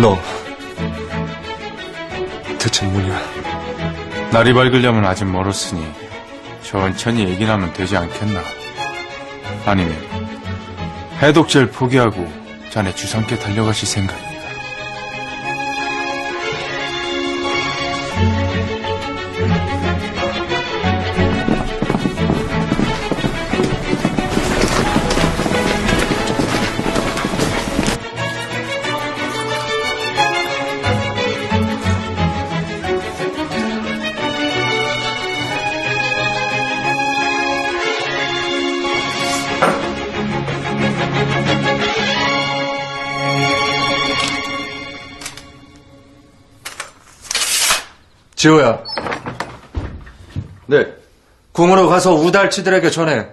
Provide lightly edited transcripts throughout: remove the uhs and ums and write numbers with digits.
너 대체 뭐냐? 날이 밝으려면 아직 멀었으니 천천히 얘기하면 되지 않겠나? 아니면 해독제를 포기하고 자네 주상께 달려가실 생각인가? 지호야, 네. 궁으로 가서 우달치들에게 전해.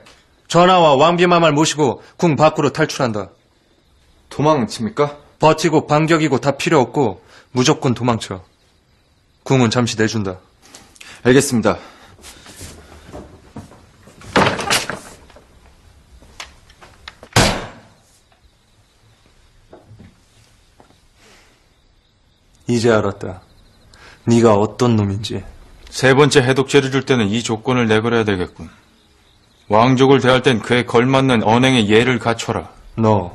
전하와 왕비마마를 모시고 궁 밖으로 탈출한다. 도망칩니까? 버티고 반격이고 다 필요 없고 무조건 도망쳐. 궁은 잠시 내준다. 알겠습니다. 이제 알았다. 네가 어떤 놈인지. 세 번째 해독제를 줄 때는 이 조건을 내걸어야 되겠군. 왕족을 대할 땐 그에 걸맞는 언행의 예를 갖춰라. 너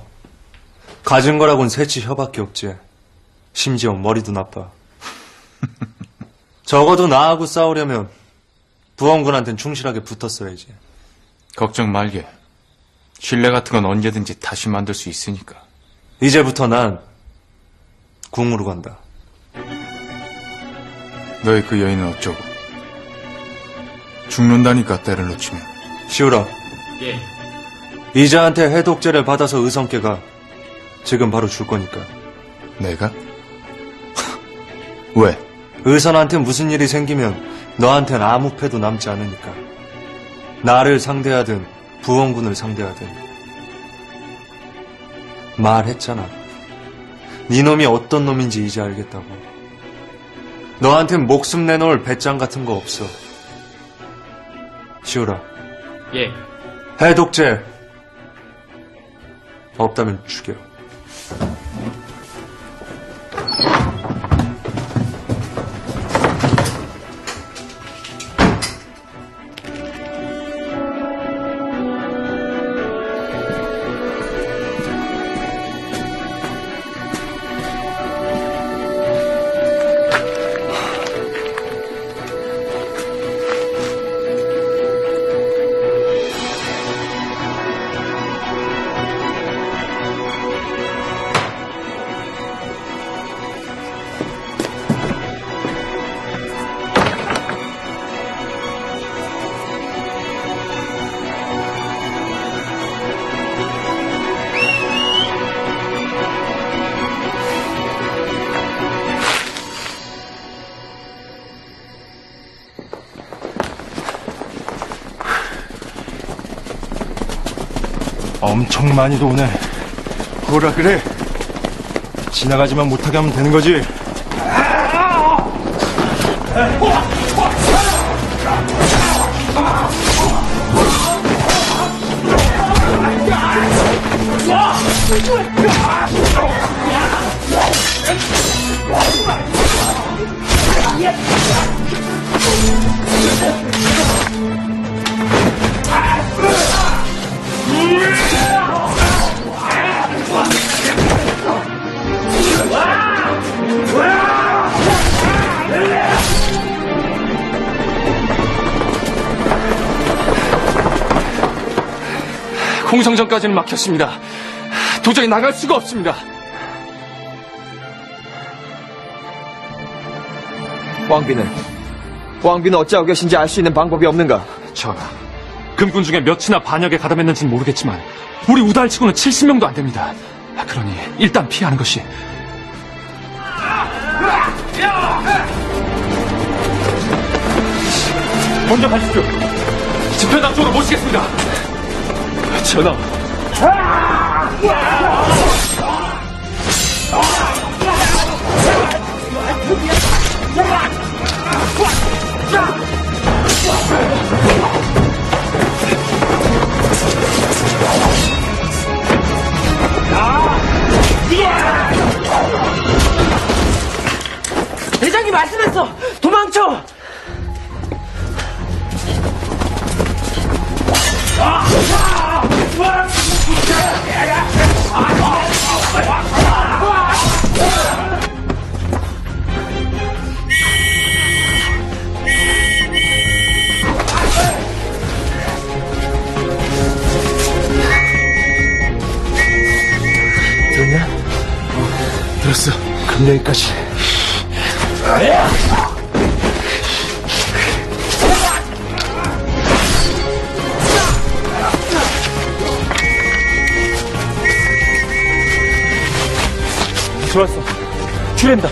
가진 거라곤 새치 혀밖에 없지. 심지어 머리도 나빠. 적어도 나하고 싸우려면 부원군한텐 충실하게 붙었어야지. 걱정 말게. 신뢰 같은 건 언제든지 다시 만들 수 있으니까. 이제부터 난 궁으로 간다. 너의 그 여인은 어쩌고? 죽는다니까 때를 놓치면. 시우라. 예. 이자한테 해독제를 받아서 의성께 가. 지금 바로 줄 거니까. 내가? 왜? 의선한테 무슨 일이 생기면 너한텐 아무 패도 남지 않으니까. 나를 상대하든 부원군을 상대하든. 말했잖아. 네 놈이 어떤 놈인지 이제 알겠다고. 너한텐 목숨 내놓을 배짱 같은 거 없어. 시우라. 예. 해독제 없다면 죽여. 엄청 많이도 오네. 뭐라 그래? 지나가지만 못하게 하면 되는 거지. 공성전까지는 막혔습니다. 도저히 나갈 수가 없습니다. 왕비는 어찌하고 계신지 알 수 있는 방법이 없는가? 전하, 금군 중에 몇이나 반역에 가담했는지는 모르겠지만 우리 우달치고는 70명도 안 됩니다. 그러니 일단 피하는 것이. 먼저 가십시오. 집현당 쪽으로 모시겠습니다. 전하. 그럼 여기까지. 좋았어. 출한다.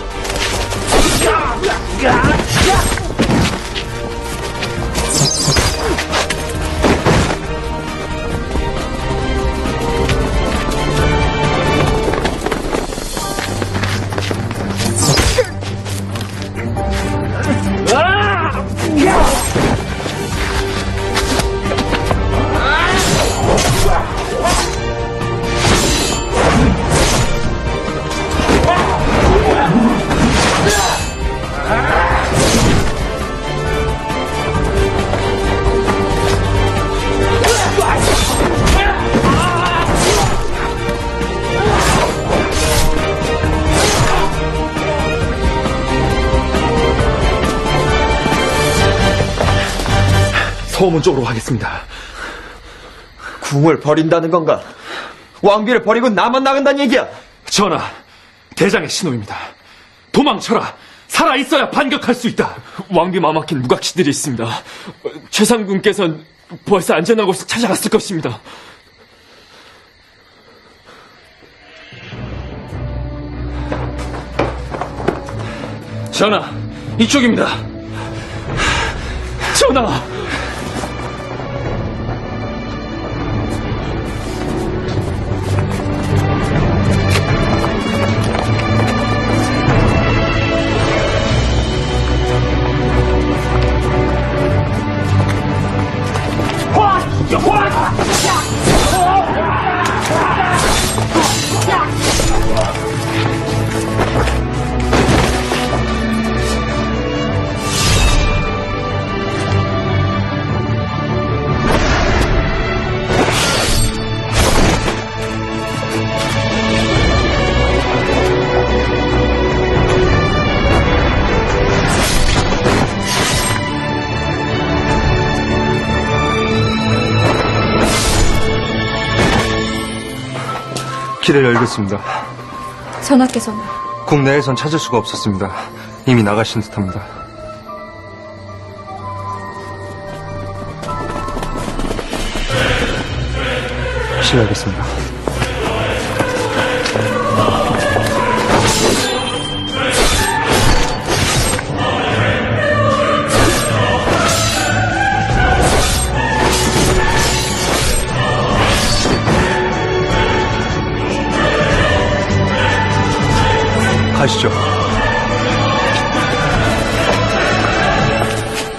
서문 쪽으로 가겠습니다. 궁을 버린다는 건가? 왕비를 버리고 나만 나간다는 얘기야. 전하, 대장의 신호입니다. 도망쳐라. 살아있어야 반격할 수 있다. 왕비 마막힌 무각시들이 있습니다. 최상군께서는 벌써 안전한 곳을 찾아갔을 것입니다. 전하, 이쪽입니다. 전하! 길을 열겠습니다. 전하께서는 국내에선 찾을 수가 없었습니다. 이미 나가신 듯합니다. 실례하겠습니다. 가시죠.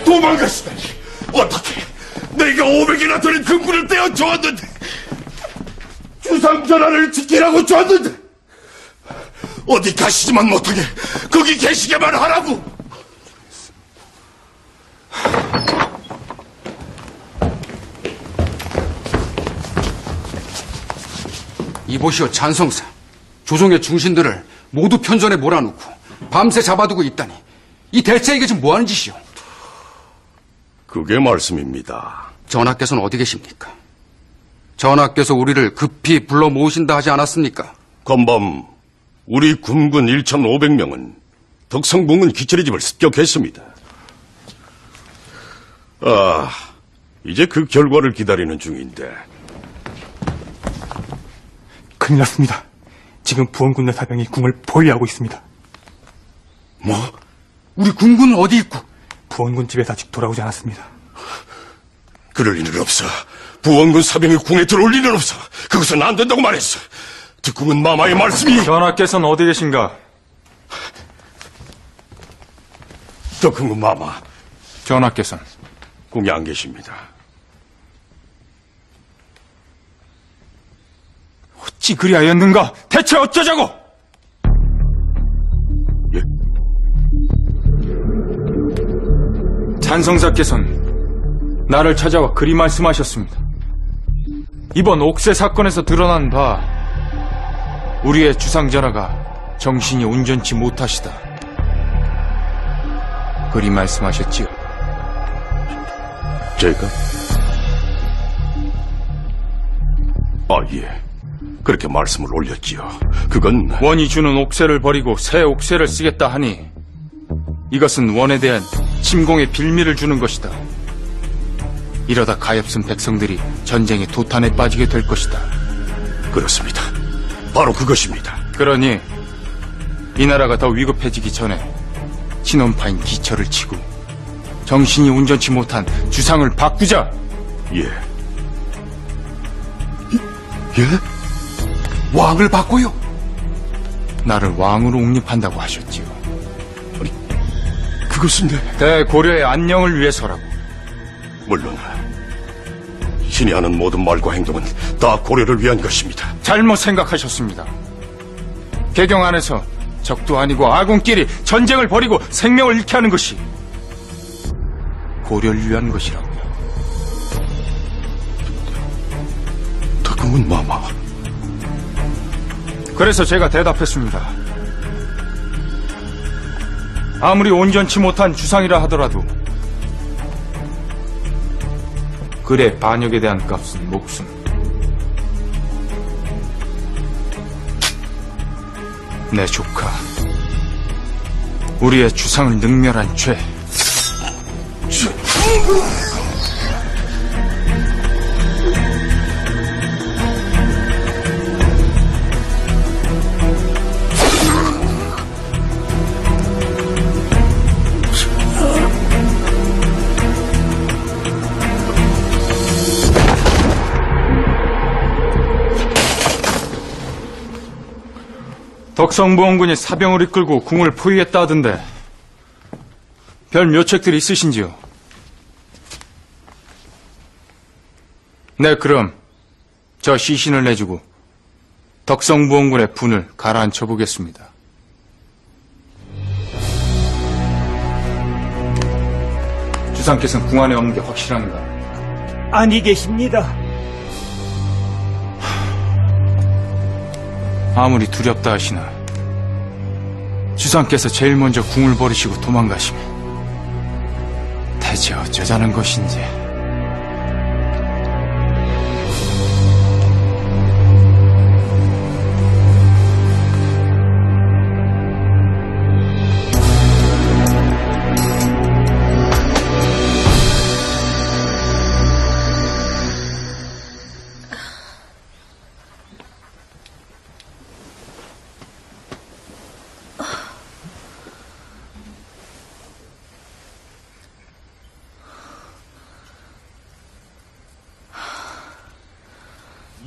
도망가시다니. 어떻게 내가 500이나 되는 금군을 떼어 주었는데, 주상전하를 지키라고 주었는데, 어디 가시지만 못하게 거기 계시게만 하라고. 이보시오 찬성사. 조정의 중신들을 모두 편전에 몰아놓고 밤새 잡아두고 있다니 이 대체 이게 지금 뭐하는 짓이오? 그게 말씀입니다. 전하께서는 어디 계십니까? 전하께서 우리를 급히 불러 모으신다 하지 않았습니까? 건밤 우리 군군 1,500명은 덕성봉은 기철의 집을 습격했습니다. 이제 그 결과를 기다리는 중인데. 큰일 났습니다. 지금 부원군의 사병이 궁을 포위하고 있습니다. 뭐? 우리 군군은 어디 있고? 부원군 집에서 아직 돌아오지 않았습니다. 그럴 리는 없어. 부원군 사병이 궁에 들어올 리는 없어. 그것은 안 된다고 말했어. 듣고는 마마의 말씀이. 전하께서는 어디 계신가? 덕흥군 마마, 전하께서는 궁에 안 계십니다. 어찌 그리하였는가? 대체 어쩌자고? 예? 찬성사께서는 나를 찾아와 그리 말씀하셨습니다. 이번 옥새 사건에서 드러난 바 우리의 주상전하가 정신이 온전치 못하시다. 그리 말씀하셨지요. 제가? 예. 그렇게 말씀을 올렸지요. 그건 원이 주는 옥새를 버리고 새 옥새를 쓰겠다 하니 이것은 원에 대한 침공의 빌미를 주는 것이다. 이러다 가엾은 백성들이 전쟁의 도탄에 빠지게 될 것이다. 그렇습니다. 바로 그것입니다. 그러니 이 나라가 더 위급해지기 전에 친원파인 기철을 치고 정신이 온전치 못한 주상을 바꾸자. 예. 예? 왕을 바꿔요? 나를 왕으로 옹립한다고 하셨지요. 그것은 대고려의 안녕을 위해서라고. 물론 신이 하는 모든 말과 행동은 다 고려를 위한 것입니다. 잘못 생각하셨습니다. 개경 안에서 적도 아니고 아군끼리 전쟁을 벌이고 생명을 잃게 하는 것이 고려를 위한 것이라고요. 덕궁은 마마. 그래서 제가 대답했습니다. 아무리 온전치 못한 주상이라 하더라도 글의 반역에 대한 값은 목숨. 내 조카, 우리의 주상을 능멸한 죄. 덕성부원군이 사병을 이끌고 궁을 포위했다 하던데 별 묘책들이 있으신지요? 네, 그럼 저 시신을 내주고 덕성부원군의 분을 가라앉혀 보겠습니다. 주상께서는 궁 안에 없는 게 확실한가? 아니 계십니다. 아무리 두렵다 하시나 주상께서 제일 먼저 궁을 버리시고 도망가시면 대체 어쩌자는 것인지.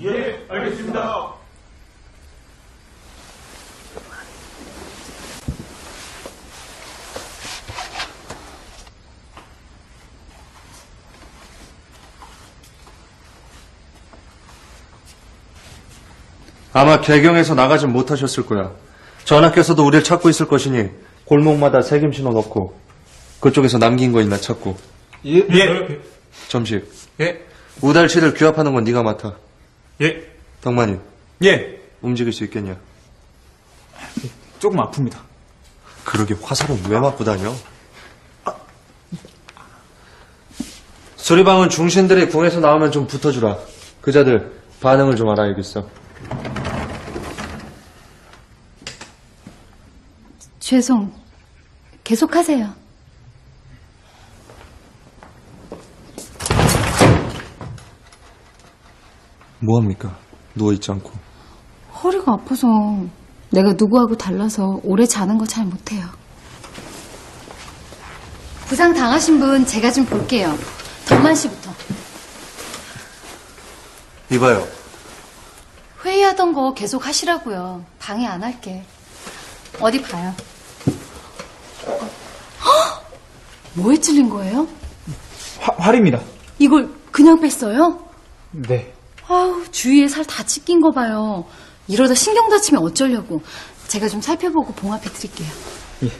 예, 알겠습니다. 아마 개경에서 나가진 못하셨을 거야. 전하께서도 우리를 찾고 있을 것이니 골목마다 색임신호 넣고 그쪽에서 남긴 거 있나 찾고. 예. 점식. 예. 우달치를 규합하는 건 네가 맡아. 예. 덕만이 예. 움직일 수 있겠냐? 조금 아픕니다. 그러게 화살은 왜 맞고 다녀? 수리방은 중신들이 궁에서 나오면 좀 붙어주라. 그자들 반응을 좀 알아야겠어. 죄송. 계속하세요. 뭐합니까? 누워있지 않고. 허리가 아파서 내가 누구하고 달라서 오래 자는 거 잘 못해요. 부상 당하신 분 제가 좀 볼게요. 덕만 씨부터. 이봐요. 회의하던 거 계속 하시라고요. 방해 안 할게. 어디 봐요. 헉! 뭐에 찔린 거예요? 활입니다. 이걸 그냥 뺐어요? 네. 아우, 주위에 살 다 찢긴 거 봐요. 이러다 신경 다치면 어쩌려고. 제가 좀 살펴보고 봉합해 드릴게요. 예.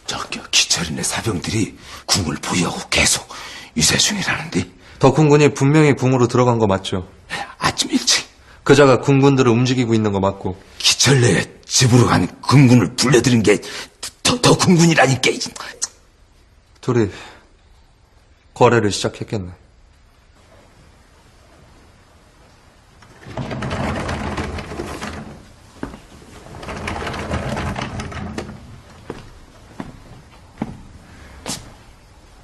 저기 기철이네 사병들이 궁을 보유하고 계속 유세 중이라는데. 덕훈군이 분명히 궁으로 들어간 거 맞죠? 아침 일찍 그자가 군군들을 움직이고 있는 거 맞고. 기철내 집으로 간 군군을 불려들인 게 더 군군이라니까. 둘이 거래를 시작했겠네.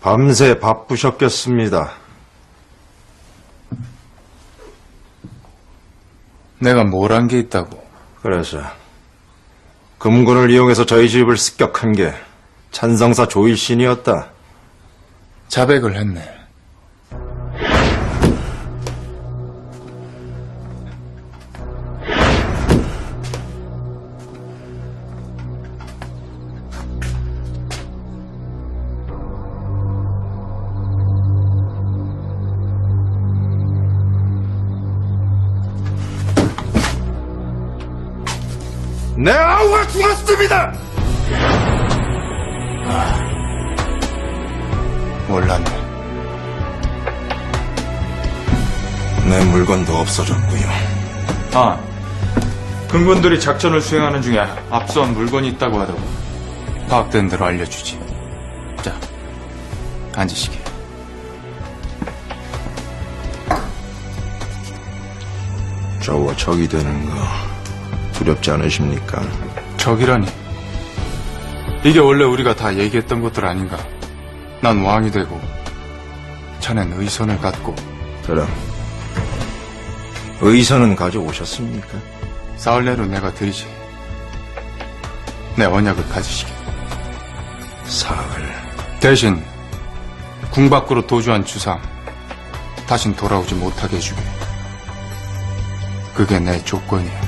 밤새 바쁘셨겠습니다. 내가 뭘 한 게 있다고. 그래서 금군을 이용해서 저희 집을 습격한 게 찬성사 조일신이었다. 자백을 했네. 내 아우가 죽었습니다! 몰랐네. 내 물건도 없어졌고요. 아, 금군들이 작전을 수행하는 중에 압수한 물건이 있다고 하더고. 파악된 대로 알려주지. 자, 앉으시게. 저와 적이 되는 거 두렵지 않으십니까? 적이라니. 이게 원래 우리가 다 얘기했던 것들 아닌가. 난 왕이 되고 자넨 의선을 갖고. 그럼 의선은 가져오셨습니까? 사흘 내로 내가 드리지. 내 언약을 가지시게. 사흘. 대신 궁 밖으로 도주한 주상 다신 돌아오지 못하게 해주게. 그게 내 조건이야.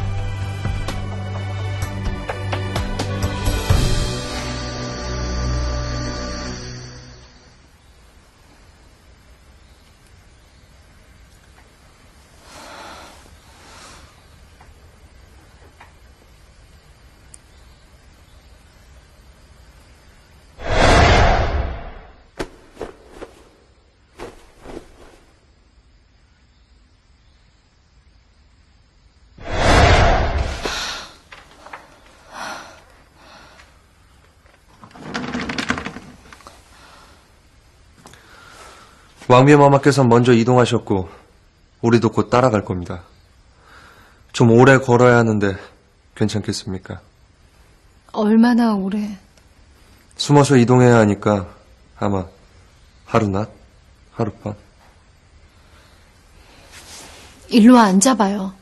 왕비마마께서 먼저 이동하셨고 우리도 곧 따라갈 겁니다. 좀 오래 걸어야 하는데 괜찮겠습니까? 얼마나 오래? 숨어서 이동해야 하니까 아마 하루낮, 하룻밤. 일로 와 앉아봐요.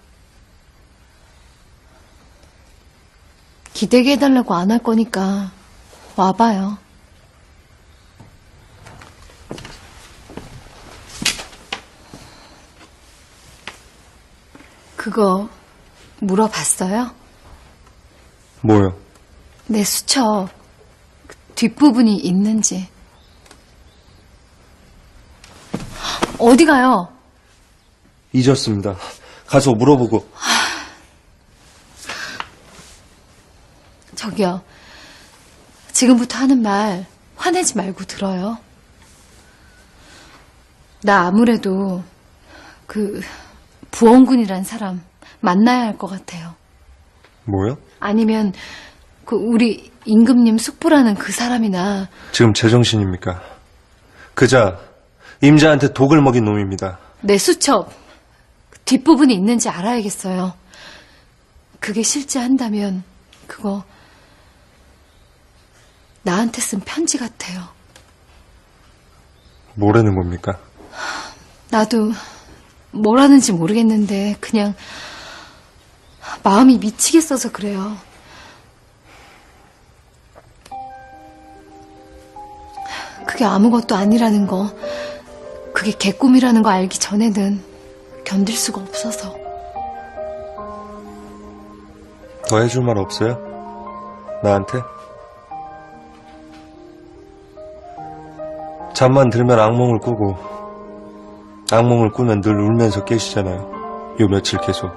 기대게 해달라고 안 할 거니까 와봐요. 그거 물어봤어요? 뭐요? 내 수첩 뒷부분이 있는지. 어디 가요? 잊었습니다. 가서 물어보고. 저기요. 지금부터 하는 말 화내지 말고 들어요. 나 아무래도 그 부원군이란 사람 만나야 할 것 같아요. 뭐요? 아니면 그 우리 임금님 숙부라는 그 사람이나. 지금 제정신입니까? 그자 임자한테 독을 먹인 놈입니다. 내 수첩 뒷부분이 있는지 알아야겠어요. 그게 실제 한다면 그거 나한테 쓴 편지 같아요. 뭐라는 겁니까? 나도 뭘 하는지 모르겠는데 그냥 마음이 미치겠어서 그래요. 그게 아무것도 아니라는 거, 그게 개꿈이라는 거 알기 전에는 견딜 수가 없어서. 더 해줄 말 없어요? 나한테? 잠만 들면 악몽을 꾸고 악몽을 꾸면 늘 울면서 깨시잖아요. 요 며칠 계속.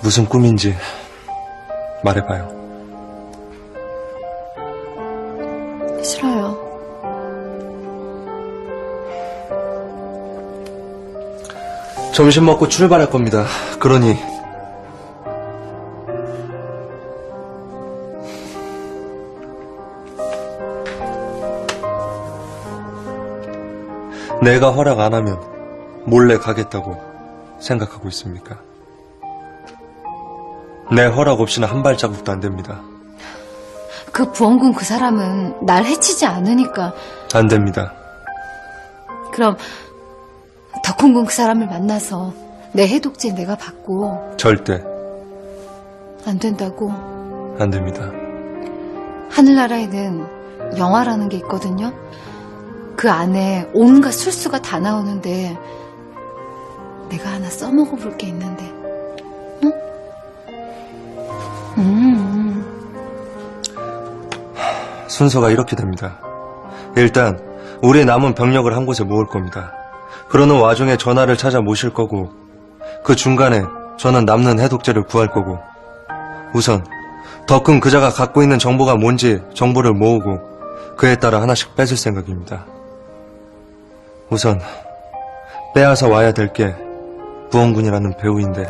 무슨 꿈인지 말해봐요. 싫어요. 점심 먹고 출발할 겁니다. 그러니 내가 허락 안 하면 몰래 가겠다고 생각하고 있습니까? 내 허락 없이는 한 발자국도 안 됩니다. 그 부원군 그 사람은 날 해치지 않으니까. 안 됩니다. 그럼 덕훈군 그 사람을 만나서 내 해독제 내가 받고. 절대 안 된다고. 안 됩니다. 하늘나라에는 영화라는 게 있거든요. 그 안에 온갖 술수가 다 나오는데 내가 하나 써먹어 볼 게 있는데. 응? 순서가 이렇게 됩니다. 일단 우리 남은 병력을 한 곳에 모을 겁니다. 그러는 와중에 전하를 찾아 모실 거고, 그 중간에 저는 남는 해독제를 구할 거고, 우선 더 큰 그자가 갖고 있는 정보가 뭔지 정보를 모으고 그에 따라 하나씩 뺏을 생각입니다. 우선 빼앗아 와야 될 게 부원군이라는 배우인데,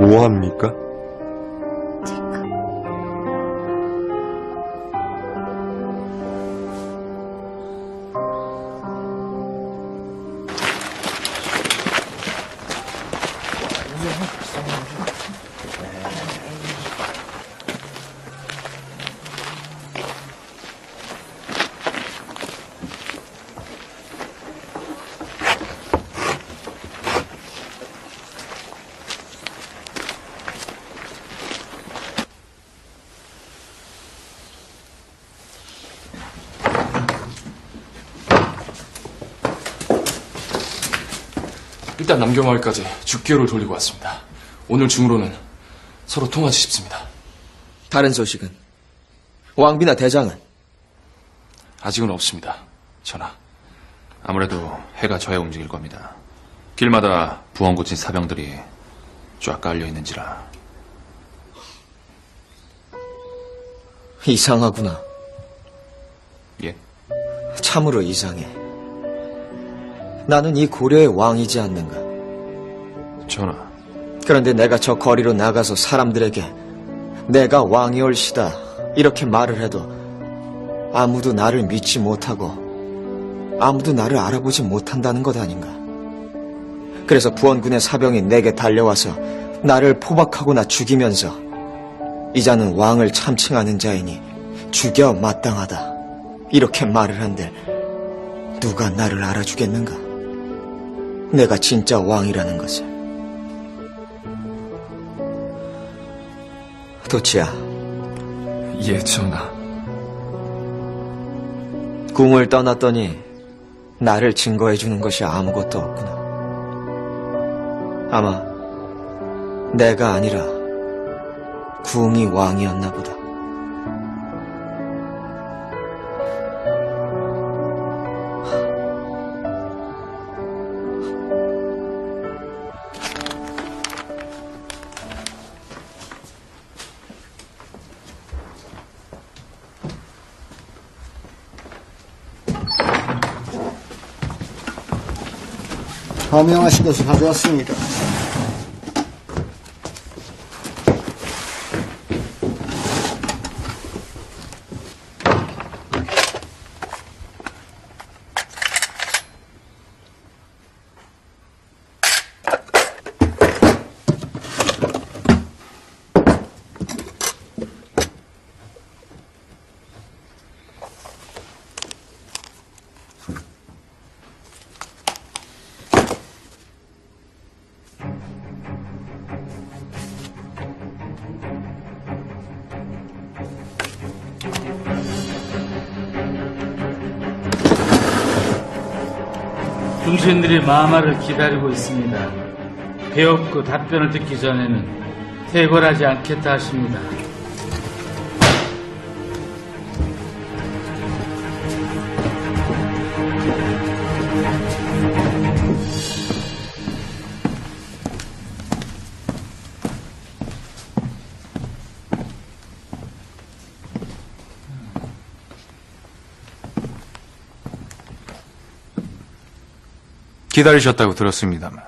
뭐 합니까? 일단 남겨마을까지 죽기호를 돌리고 왔습니다. 오늘 중으로는 서로 통하지 싶습니다. 다른 소식은? 왕비나 대장은? 아직은 없습니다. 전하. 아무래도 해가 저에 움직일 겁니다. 길마다 부원고친 사병들이 쫙 깔려 있는지라. 이상하구나. 예? 참으로 이상해. 나는 이 고려의 왕이지 않는가. 전하. 그런데 내가 저 거리로 나가서 사람들에게 내가 왕이 올시다 이렇게 말을 해도 아무도 나를 믿지 못하고 아무도 나를 알아보지 못한다는 것 아닌가. 그래서 부원군의 사병이 내게 달려와서 나를 포박하고나 죽이면서 이자는 왕을 참칭하는 자이니 죽여 마땅하다 이렇게 말을 한들 누가 나를 알아주겠는가. 내가 진짜 왕이라는 것을. 도치야. 예, 전하. 궁을 떠났더니 나를 증거해주는 것이 아무것도 없구나. 아마 내가 아니라 궁이 왕이었나 보다. 하명하신 것을 가져왔습니다. 중신들이 마마를 기다리고 있습니다. 배없고 답변을 듣기 전에는 퇴거하지 않겠다 하십니다. 기다리셨다고 들었습니다만.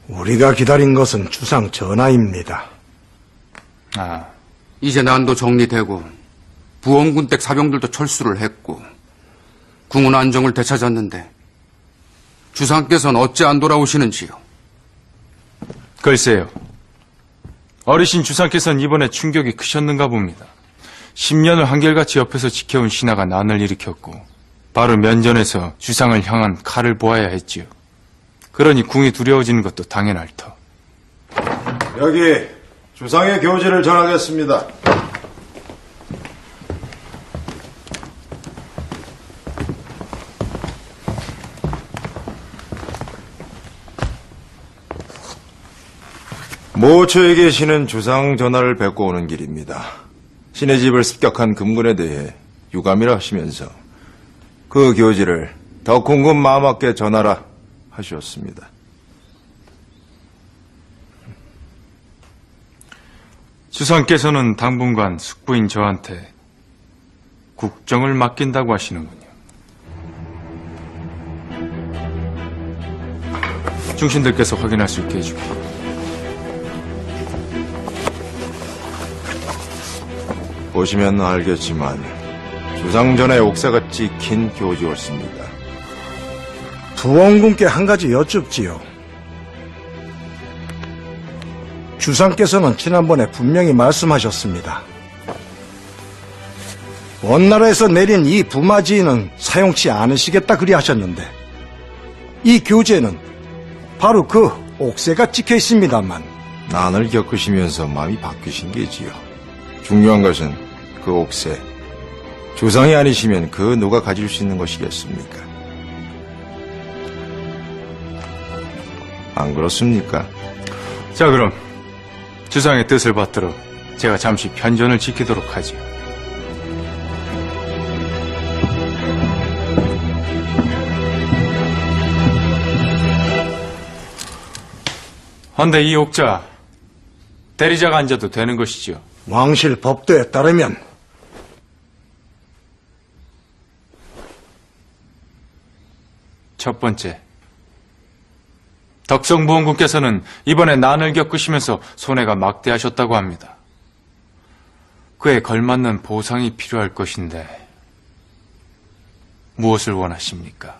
우리가 기다린 것은 주상 전하입니다. 아, 이제 난도 정리되고 부원군 댁 사병들도 철수를 했고 궁은 안정을 되찾았는데 주상께서는 어찌 안 돌아오시는지요? 글쎄요. 어르신 주상께서는 이번에 충격이 크셨는가 봅니다. 10년을 한결같이 옆에서 지켜온 신하가 난을 일으켰고 바로 면전에서 주상을 향한 칼을 보아야 했지요. 그러니 궁이 두려워지는 것도 당연할 터. 여기 주상의 교지를 전하겠습니다. 모처에 계시는 주상 전하를 뵙고 오는 길입니다. 신의 집을 습격한 금군에 대해 유감이라 하시면서 그 교지를 덕훈군 마마께 전하라 하셨습니다. 주상께서는 당분간 숙부인 저한테 국정을 맡긴다고 하시는군요. 중신들께서 확인할 수 있게 해주고. 보시면 알겠지만 주상전의 옥사가 찍힌 교지였습니다. 부원군께 한 가지 여쭙지요. 주상께서는 지난번에 분명히 말씀하셨습니다. 원나라에서 내린 이 부마지인은 사용치 않으시겠다 그리 하셨는데 이 교재는 바로 그 옥새가 찍혀 있습니다만 난을 겪으시면서 마음이 바뀌신 게지요. 중요한 것은 그 옥새 주상이 아니시면 그 누가 가질 수 있는 것이겠습니까? 안 그렇습니까? 자, 그럼 주상의 뜻을 받들어 제가 잠시 편전을 지키도록 하지요. 헌데 이 옥자 대리자가 앉아도 되는 것이지요? 왕실 법도에 따르면 첫 번째, 덕성부원군께서는 이번에 난을 겪으시면서 손해가 막대하셨다고 합니다. 그에 걸맞는 보상이 필요할 것인데 무엇을 원하십니까?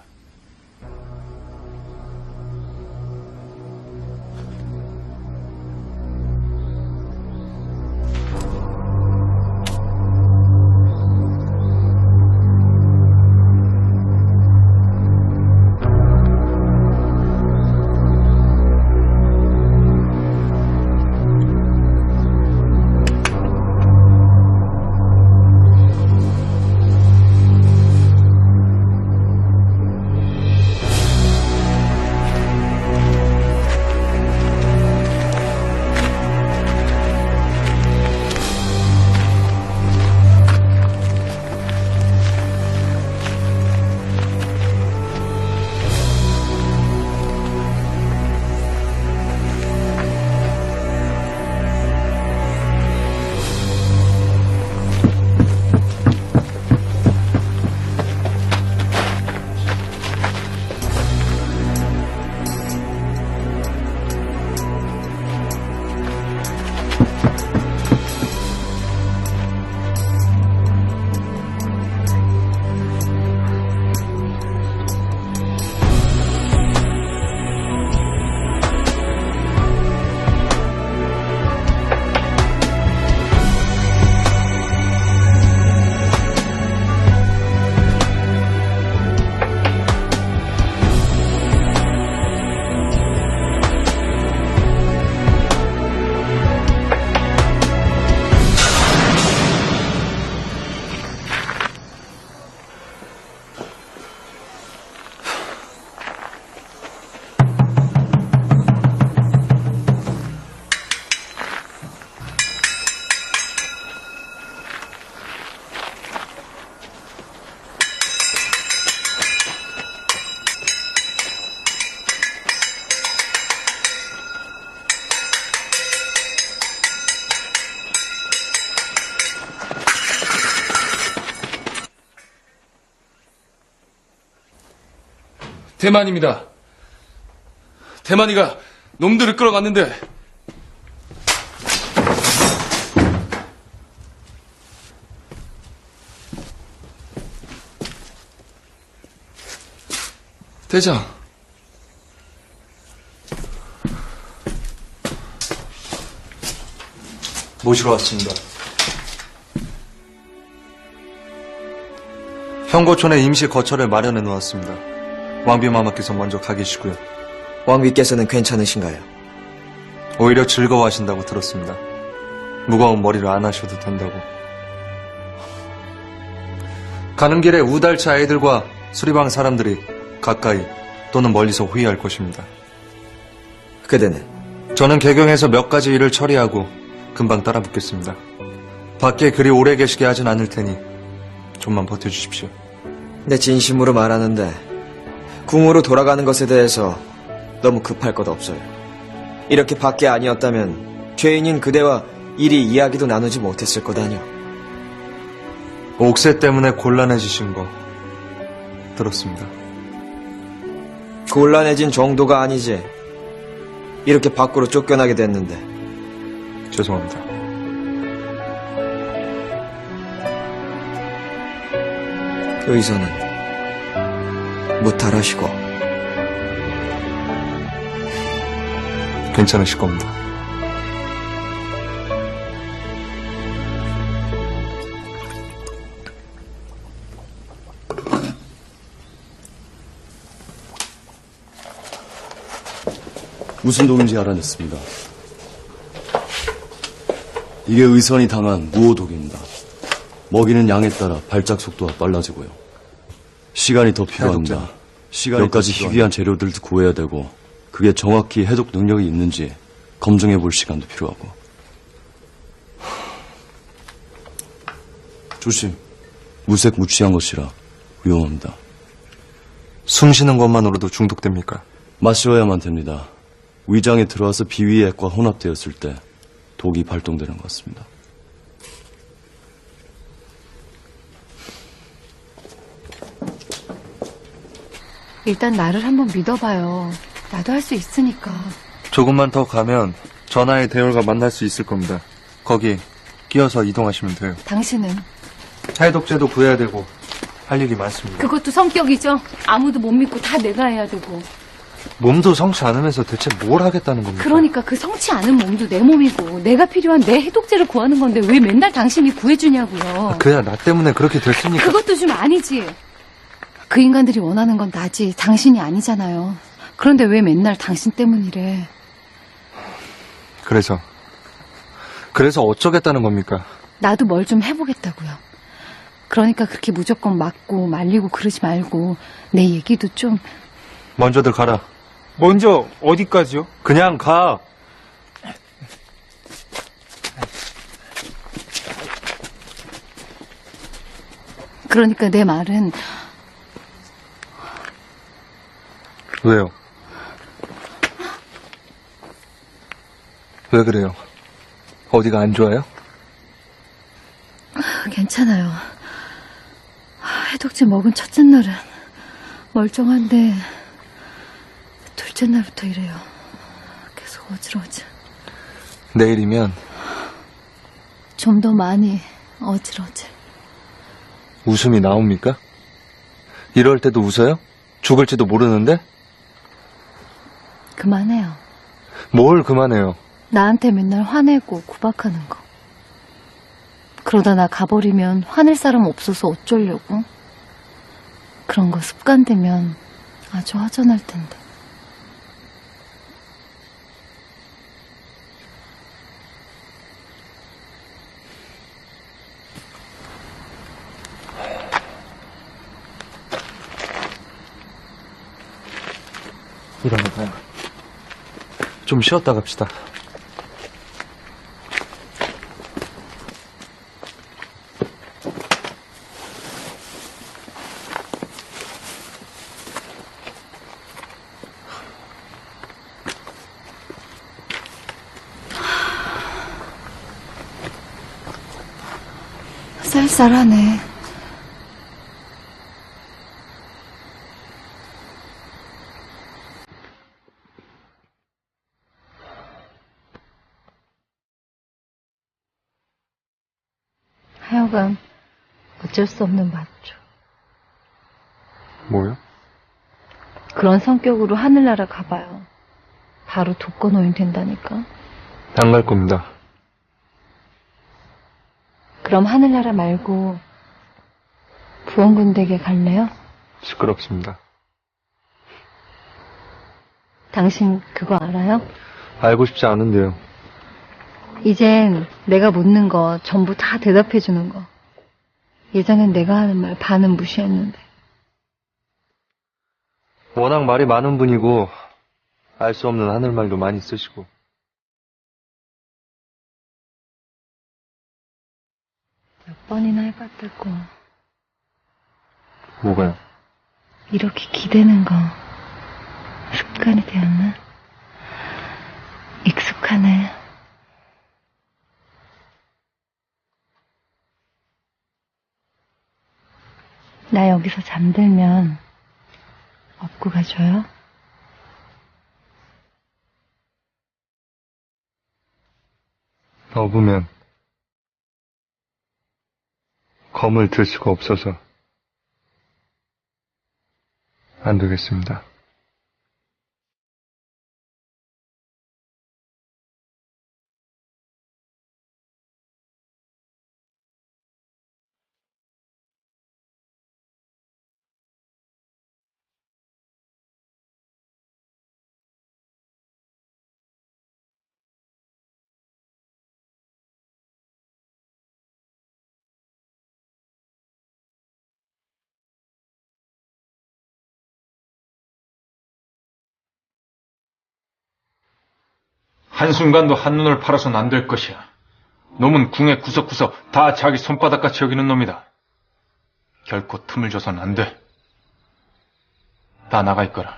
대만입니다. 대만이가 놈들을 끌어갔는데 대장. 모시러 왔습니다. 형고촌에 임시 거처를 마련해 놓았습니다. 왕비마마께서 먼저 가 계시고요. 왕비께서는 괜찮으신가요? 오히려 즐거워하신다고 들었습니다. 무거운 머리를 안 하셔도 된다고. 가는 길에 우달차 아이들과 수리방 사람들이 가까이 또는 멀리서 호위할 것입니다. 그대는? 저는 개경에서 몇 가지 일을 처리하고 금방 따라붙겠습니다. 밖에 그리 오래 계시게 하진 않을 테니 좀만 버텨주십시오. 내 진심으로 말하는데 궁으로 돌아가는 것에 대해서 너무 급할 것 없어요. 이렇게 밖에 아니었다면 죄인인 그대와 이리 이야기도 나누지 못했을 거다뇨. 옥새 때문에 곤란해지신 거 들었습니다. 곤란해진 정도가 아니지. 이렇게 밖으로 쫓겨나게 됐는데. 죄송합니다. 의선은 무탈하시고 괜찮으실 겁니다. 무슨 독인지 알아냈습니다. 이게 의선이 당한 무호독입니다. 먹이는 양에 따라 발작 속도가 빨라지고요. 시간이 더 필요합니다. 몇 가지 희귀한 재료들도 구해야 되고 그게 정확히 해독 능력이 있는지 검증해 볼 시간도 필요하고. 조심, 무색 무취한 것이라 위험합니다. 숨 쉬는 것만으로도 중독됩니까? 마셔야만 됩니다. 위장에 들어와서 비위액과 혼합되었을 때 독이 발동되는 것 같습니다. 일단 나를 한번 믿어봐요. 나도 할 수 있으니까. 조금만 더 가면 전하의 대열과 만날 수 있을 겁니다. 거기 끼어서 이동하시면 돼요. 당신은? 해독제도 구해야 되고 할 일이 많습니다. 그것도 성격이죠. 아무도 못 믿고 다 내가 해야 되고. 몸도 성치 않으면서 대체 뭘 하겠다는 겁니까? 그러니까 그 성치 않은 몸도 내 몸이고 내가 필요한 내 해독제를 구하는 건데 왜 맨날 당신이 구해주냐고요. 그야 나 때문에 그렇게 됐으니까. 그것도 좀 아니지. 그 인간들이 원하는 건 나지 당신이 아니잖아요. 그런데 왜 맨날 당신 때문이래. 그래서 어쩌겠다는 겁니까? 나도 뭘 좀 해보겠다고요. 그러니까 그렇게 무조건 맞고 말리고 그러지 말고 내 얘기도 좀. 먼저들 가라. 먼저 어디까지요? 그냥 가. 그러니까 내 말은. 왜요? 왜 그래요? 어디가 안 좋아요? 괜찮아요. 해독제 먹은 첫째 날은 멀쩡한데 둘째 날부터 이래요. 계속 어지러워져. 내일이면 좀 더 많이 어지러워져. 웃음이 나옵니까? 이럴 때도 웃어요? 죽을지도 모르는데? 그만해요. 뭘 그만해요? 나한테 맨날 화내고 구박하는 거. 그러다 나 가버리면 화낼 사람 없어서 어쩌려고. 그런 거 습관되면 아주 허전할 텐데. 일어나봐요. 좀 쉬었다 갑시다. 쌀쌀하네. 하여간 어쩔 수 없는 맞죠. 뭐요? 그런 성격으로 하늘나라 가봐요. 바로 독거노인 된다니까. 안 갈 겁니다. 그럼 하늘나라 말고 부원군 댁에 갈래요? 시끄럽습니다. 당신 그거 알아요? 알고 싶지 않은데요. 이젠 내가 묻는 거 전부 다 대답해주는 거. 예전엔 내가 하는 말 반은 무시했는데. 워낙 말이 많은 분이고 알 수 없는 하늘말도 많이 쓰시고. 몇 번이나 해봤다고. 뭐가요? 이렇게 기대는 거 습관이 되었나? 익숙하네. 나 여기서 잠들면 업고 가줘요? 업으면 검을 들 수가 없어서 안 되겠습니다. 한순간도 한눈을 팔아선 안 될 것이야. 놈은 궁의 구석구석 다 자기 손바닥같이 여기는 놈이다. 결코 틈을 줘선 안 돼. 다 나가 있거라.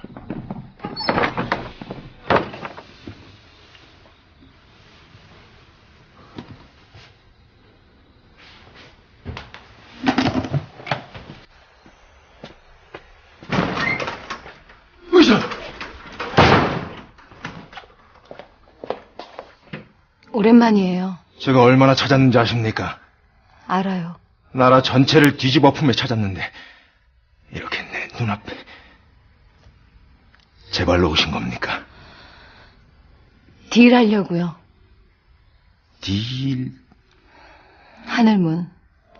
오랜만이에요. 제가 얼마나 찾았는지 아십니까? 알아요. 나라 전체를 뒤집어 품에 찾았는데 이렇게 내 눈앞에 제 발로 오신 겁니까? 딜하려고요. 딜... 하늘문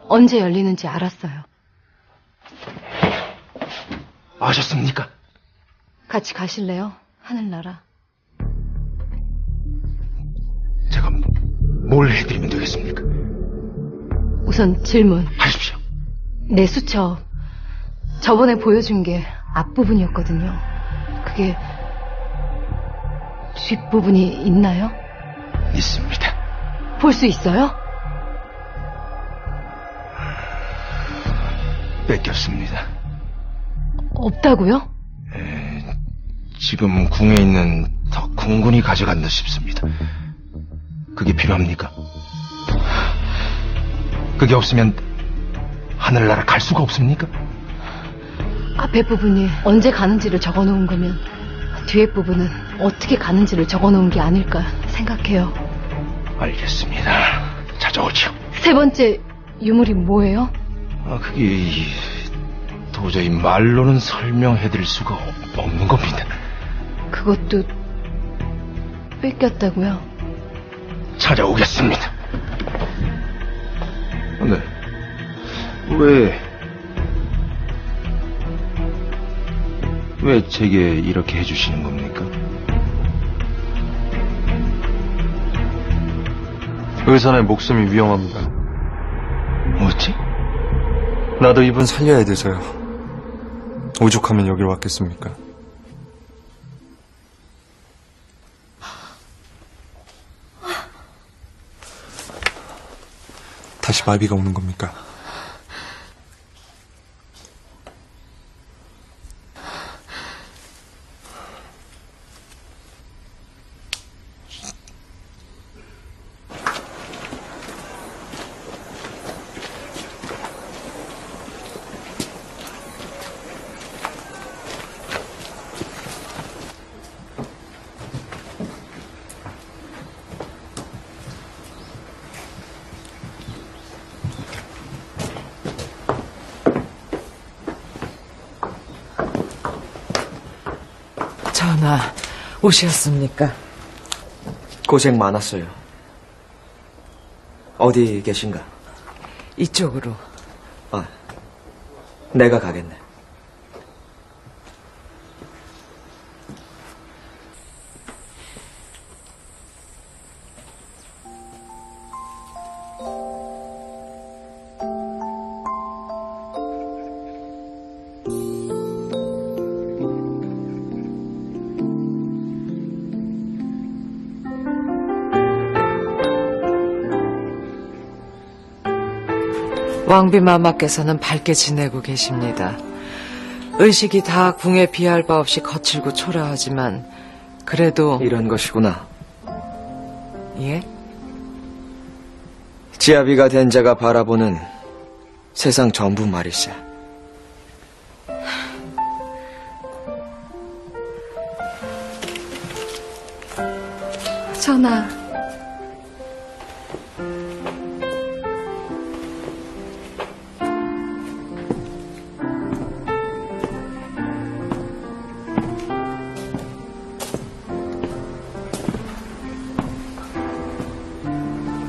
언제 열리는지 알았어요. 아셨습니까? 같이 가실래요? 하늘나라. 제가 뭘 해드리면 되겠습니까? 우선 질문. 하십시오. 내 수첩 저번에 보여준 게 앞부분이었거든요. 그게 뒷부분이 있나요? 있습니다. 볼 수 있어요? 뺏겼습니다. 없다고요? 지금 궁에 있는 덕궁군이 가져간다 싶습니다. 그게 필요합니까? 그게 없으면 하늘나라 갈 수가 없습니까? 앞에 부분이 언제 가는지를 적어놓은 거면 뒤에 부분은 어떻게 가는지를 적어놓은 게 아닐까 생각해요. 알겠습니다. 찾아오죠. 세 번째 유물이 뭐예요? 그게 도저히 말로는 설명해드릴 수가 없는 겁니다. 그것도 뺏겼다고요? 찾아오겠습니다. 근데 왜 제게 이렇게 해주시는 겁니까? 의선의 목숨이 위험합니다. 뭐지? 나도 이분 살려야 돼서요. 오죽하면 여길 왔겠습니까? 다시 마비가 오는 겁니까? 오셨습니까? 고생 많았어요. 어디 계신가? 이쪽으로. 아, 내가 가겠네. 왕비마마께서는 밝게 지내고 계십니다. 의식이 다 궁에 비할 바 없이 거칠고 초라하지만 그래도 이런 것이구나. 예? 지아비가 된 자가 바라보는 세상 전부 말일세. 전하,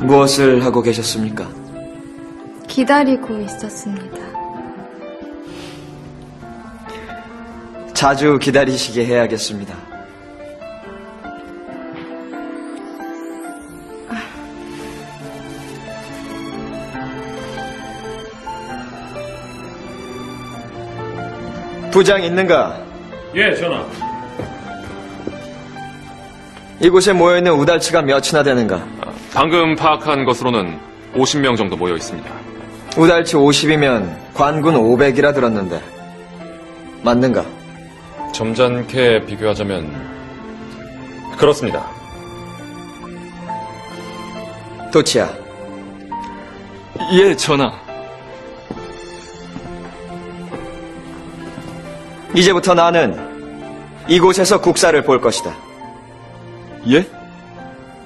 무엇을 하고 계셨습니까? 기다리고 있었습니다. 자주 기다리시게 해야겠습니다. 부장 있는가? 예, 전하. 이곳에 모여있는 우달치가 몇이나 되는가? 방금 파악한 것으로는 50명 정도 모여 있습니다. 우달치 50이면 관군 500이라 들었는데 맞는가? 점잖게 비교하자면 그렇습니다. 도치야. 예, 전하. 이제부터 나는 이곳에서 국사를 볼 것이다. 예?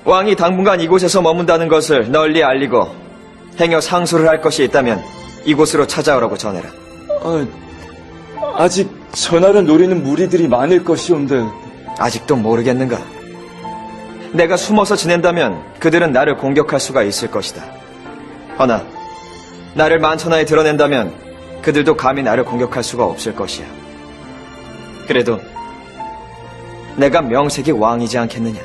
왕이 당분간 이곳에서 머문다는 것을 널리 알리고 행여 상소를 할 것이 있다면 이곳으로 찾아오라고 전해라. 아직 전하를 노리는 무리들이 많을 것이온데. 아직도 모르겠는가? 내가 숨어서 지낸다면 그들은 나를 공격할 수가 있을 것이다. 허나 나를 만천하에 드러낸다면 그들도 감히 나를 공격할 수가 없을 것이야. 그래도 내가 명색이 왕이지 않겠느냐?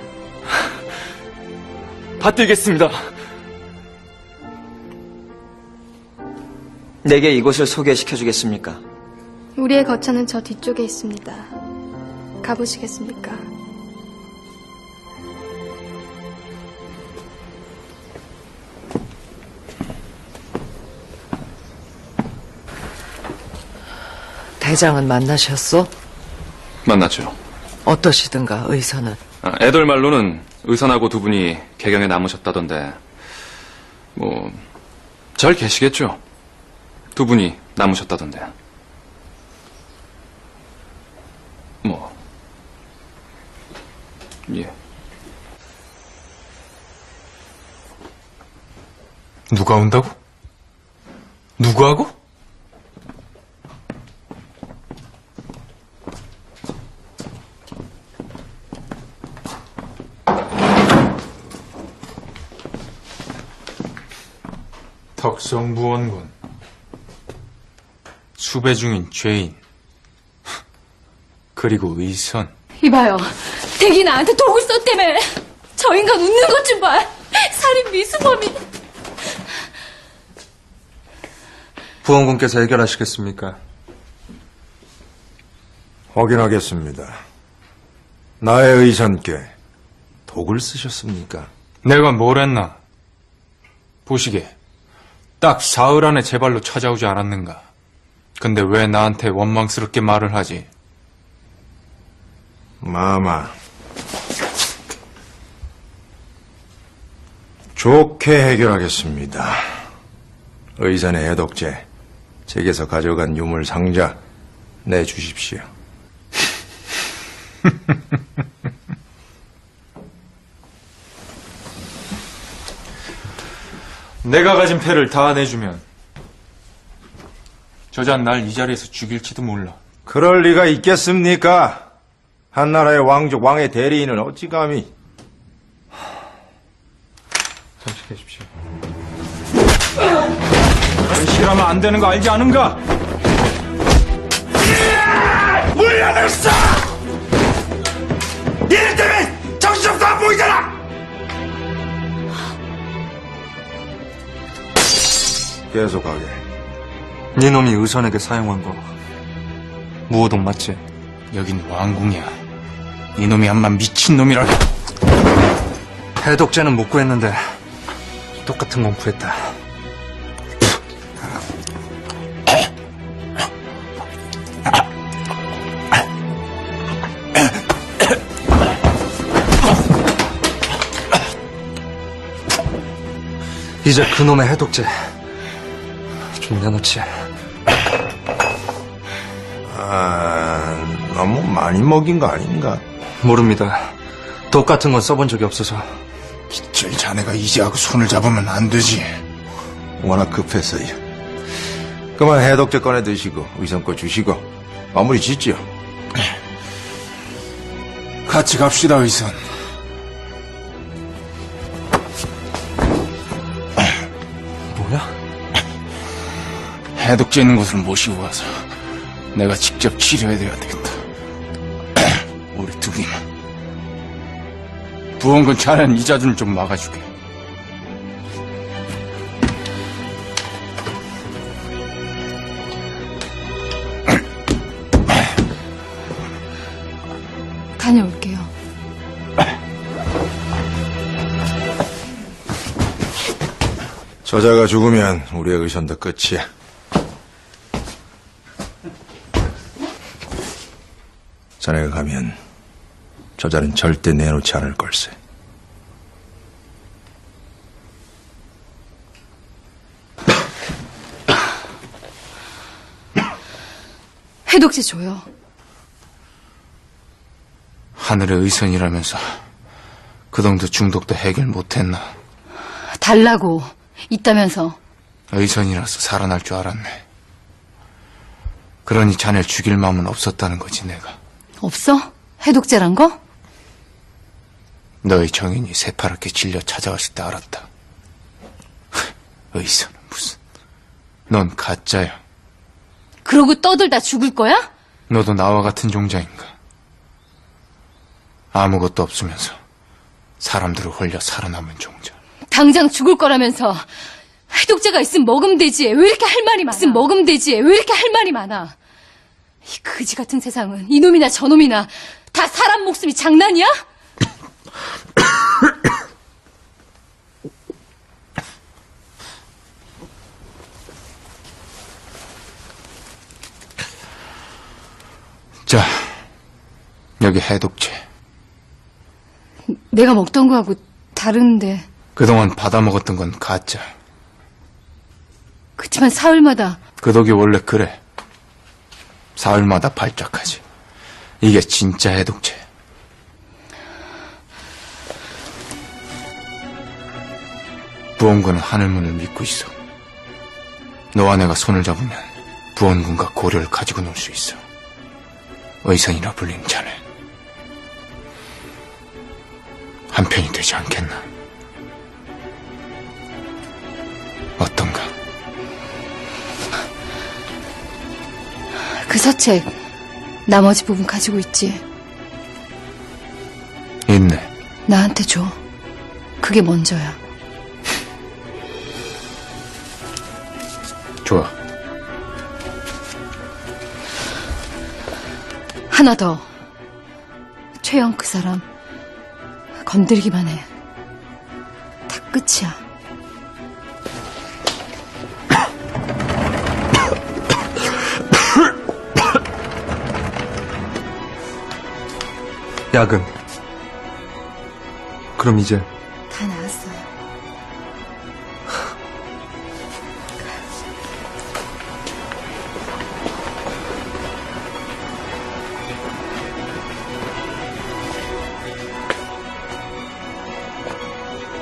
받들겠습니다. 내게 이곳을 소개시켜주겠습니까? 우리의 거처는 저 뒤쪽에 있습니다. 가보시겠습니까? 대장은 만나셨어? 만났죠. 어떠시든가 의사는? 애들 말로는 의선하고 두 분이 개경에 남으셨다던데 잘 계시겠죠? 두 분이 남으셨다던데. 예. 누가 온다고? 누구하고? 덕성부원군. 수배 중인 죄인. 그리고 의선. 이봐요. 댁이 나한테 독을 썼다며. 저 인간 웃는 것 좀 봐. 살인 미수범이. 부원군께서 해결하시겠습니까? 확인하겠습니다. 나의 의선께 독을 쓰셨습니까? 내가 뭘 했나? 보시게. 딱 사흘 안에 제 발로 찾아오지 않았는가? 근데 왜 나한테 원망스럽게 말을 하지? 마마. 좋게 해결하겠습니다. 의선의 해독제, 제게서 가져간 유물 상자 내주십시오. 내가 가진 패를 다 내주면 저잔 날 이 자리에서 죽일지도 몰라. 그럴 리가 있겠습니까? 한나라의 왕족, 왕의 대리인은 어찌 감히. 잠시 계십시오. 실하면 안 되는 거 알지 않은가? 물량을 쏴! 이럴 때문에 정신없어 안 보이잖아! 계속하게. 네 놈이 의선에게 사용한 거 무호동 맞지? 여긴 왕궁이야. 이놈이 암만 미친놈이라. 해독제는 못 구했는데 똑같은 건 구했다. 이제 그놈의 해독제 좀 내놓지. 너무 많이 먹인 거 아닌가? 모릅니다. 독 같은 건 써본 적이 없어서. 질 자네가 이제하고 손을 잡으면 안 되지. 워낙 급했어요. 그만 해독제 꺼내 드시고 의성껏 주시고 마무리 짓지요. 같이 갑시다, 의선. 뭐야? 해독제 있는 곳을 모시고 가서 내가 직접 치료해드려야 되겠다. 우리 둘이만. 부원군 자넨 이자준 좀 막아주게. 다녀올게요. 저자가 죽으면 우리의 의선도 끝이야. 자네가 가면 저자는 절대 내놓지 않을 걸세. 해독제 줘요. 하늘의 의선이라면서 그 정도 중독도 해결 못했나. 달라고. 있다면서. 의선이라서 살아날 줄 알았네. 그러니 자네를 죽일 마음은 없었다는 거지 내가. 없어? 해독제란 거? 너의 정인이 새파랗게 질려 찾아왔을 때 알았다. 의선은 무슨. 넌 가짜야. 그러고 떠들다 죽을 거야? 너도 나와 같은 종자인가? 아무것도 없으면서 사람들을 홀려 살아남은 종자. 당장 죽을 거라면서. 해독제가 있으면 먹으면 되지. 왜 이렇게 할 말이 많아? 있으면 먹으면 되지. 왜 이렇게 할 말이 많아? 이 그지 같은 세상은 이놈이나 저놈이나 다 사람 목숨이 장난이야? 자, 여기 해독제. 내가 먹던 거하고 다른데. 그동안 받아먹었던 건 가짜. 그치만 사흘마다. 그 독이 원래 그래. 사흘마다 발작하지. 이게 진짜 해독제. 부원군은 하늘문을 믿고 있어. 너와 내가 손을 잡으면 부원군과 고려를 가지고 놀 수 있어. 의선이라 불리는 자네. 한편이 되지 않겠나? 어떤가? 그 서책 나머지 부분 가지고 있지? 있네. 나한테 줘. 그게 먼저야. 좋아. 하나 더. 최영 그 사람 건드리기만 해. 다 끝이야. 약은? 그럼 이제 다 나았어요.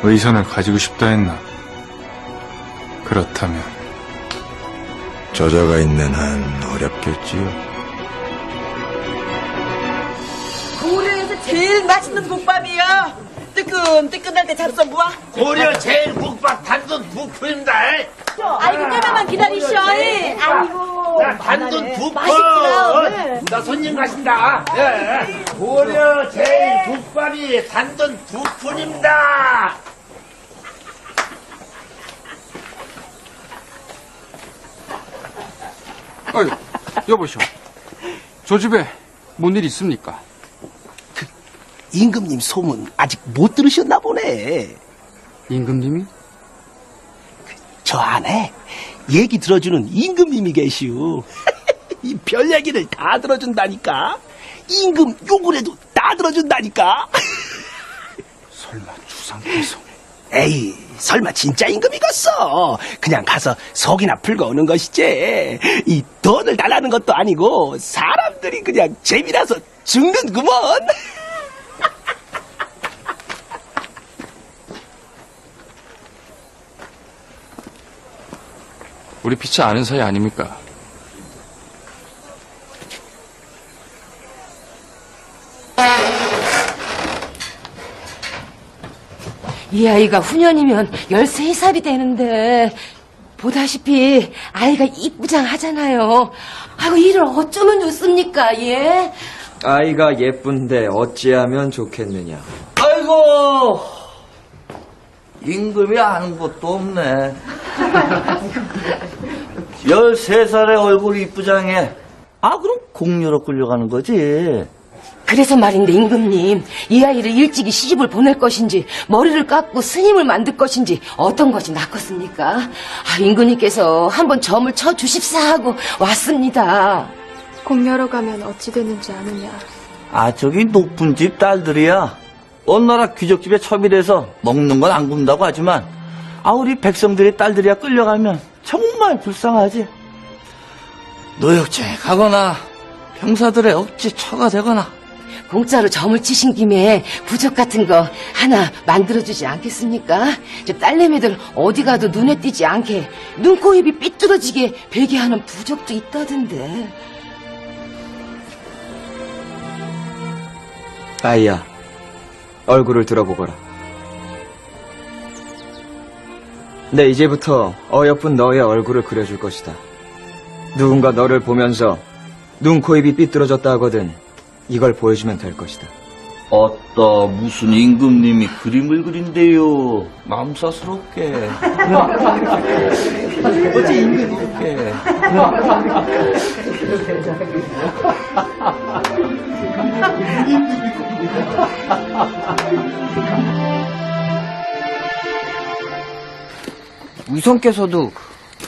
의선을 가지고 싶다 했나? 그렇다면 저자가 있는 한 어렵겠지요. 오늘은 맛있는 국밥이요. 뜨끈뜨끈할 때 잘 써보아. 고려 제일 국밥 단돈 2푼입니다. 아이고, 조금만 기다리셔. 아이고. 단돈 2푼. 맛있지라. 나 손님 가신다. 예. 고려 제일 국밥이 단돈 2푼입니다. 어이, 여보시오. 저 집에 뭔 일 있습니까? 임금님 소문 아직 못 들으셨나 보네. 임금님이? 저 안에 얘기 들어주는 임금님이 계시오. 이 별 얘기를 다 들어준다니까. 임금 욕을 해도 다 들어준다니까. 설마 주상께서? 에이, 설마 진짜 임금이겠어. 그냥 가서 속이나 풀고 오는 것이지. 이 돈을 달라는 것도 아니고 사람들이 그냥 재미나서 죽는구먼. 우리 피치 아는 사이 아닙니까? 이 아이가 후년이면 13살이 되는데 보다시피 아이가 이쁘장하잖아요. 아이고 이를 어쩌면 좋습니까, 예? 아이가 예쁜데 어찌하면 좋겠느냐. 아이고, 임금이 아는 것도 없네. 13살의 얼굴이 이쁘장해. 아, 그럼 공유로 끌려가는 거지. 그래서 말인데 임금님, 이 아이를 일찍이 시집을 보낼 것인지 머리를 깎고 스님을 만들 것인지 어떤 것이 낫겠습니까? 아, 임금님께서 한번 점을 쳐 주십사 하고 왔습니다. 공여러 가면 어찌 되는지 아느냐. 아, 저기 높은 집 딸들이야. 어느 나라 귀족집에 첩이돼서 먹는 건 안 굶다고 하지만, 아, 우리 백성들의 딸들이야 끌려가면 정말 불쌍하지. 노역죄 가거나 병사들의 억지 처가 되거나. 공짜로 점을 치신 김에 부적 같은 거 하나 만들어주지 않겠습니까? 저 딸내미들 어디 가도 눈에 띄지 않게 눈, 코, 입이 삐뚤어지게 베게 하는 부적도 있다던데. 아이야, 얼굴을 들어보거라. 내 이제부터 어여쁜 너의 얼굴을 그려줄 것이다. 누군가 너를 보면서 눈, 코, 입이 삐뚤어졌다 하거든 이걸 보여주면 될 것이다. 어따, 무슨 임금님이 그림을 그린대요. 맘사스럽게. 어째 임금이 이렇게. 위성께서도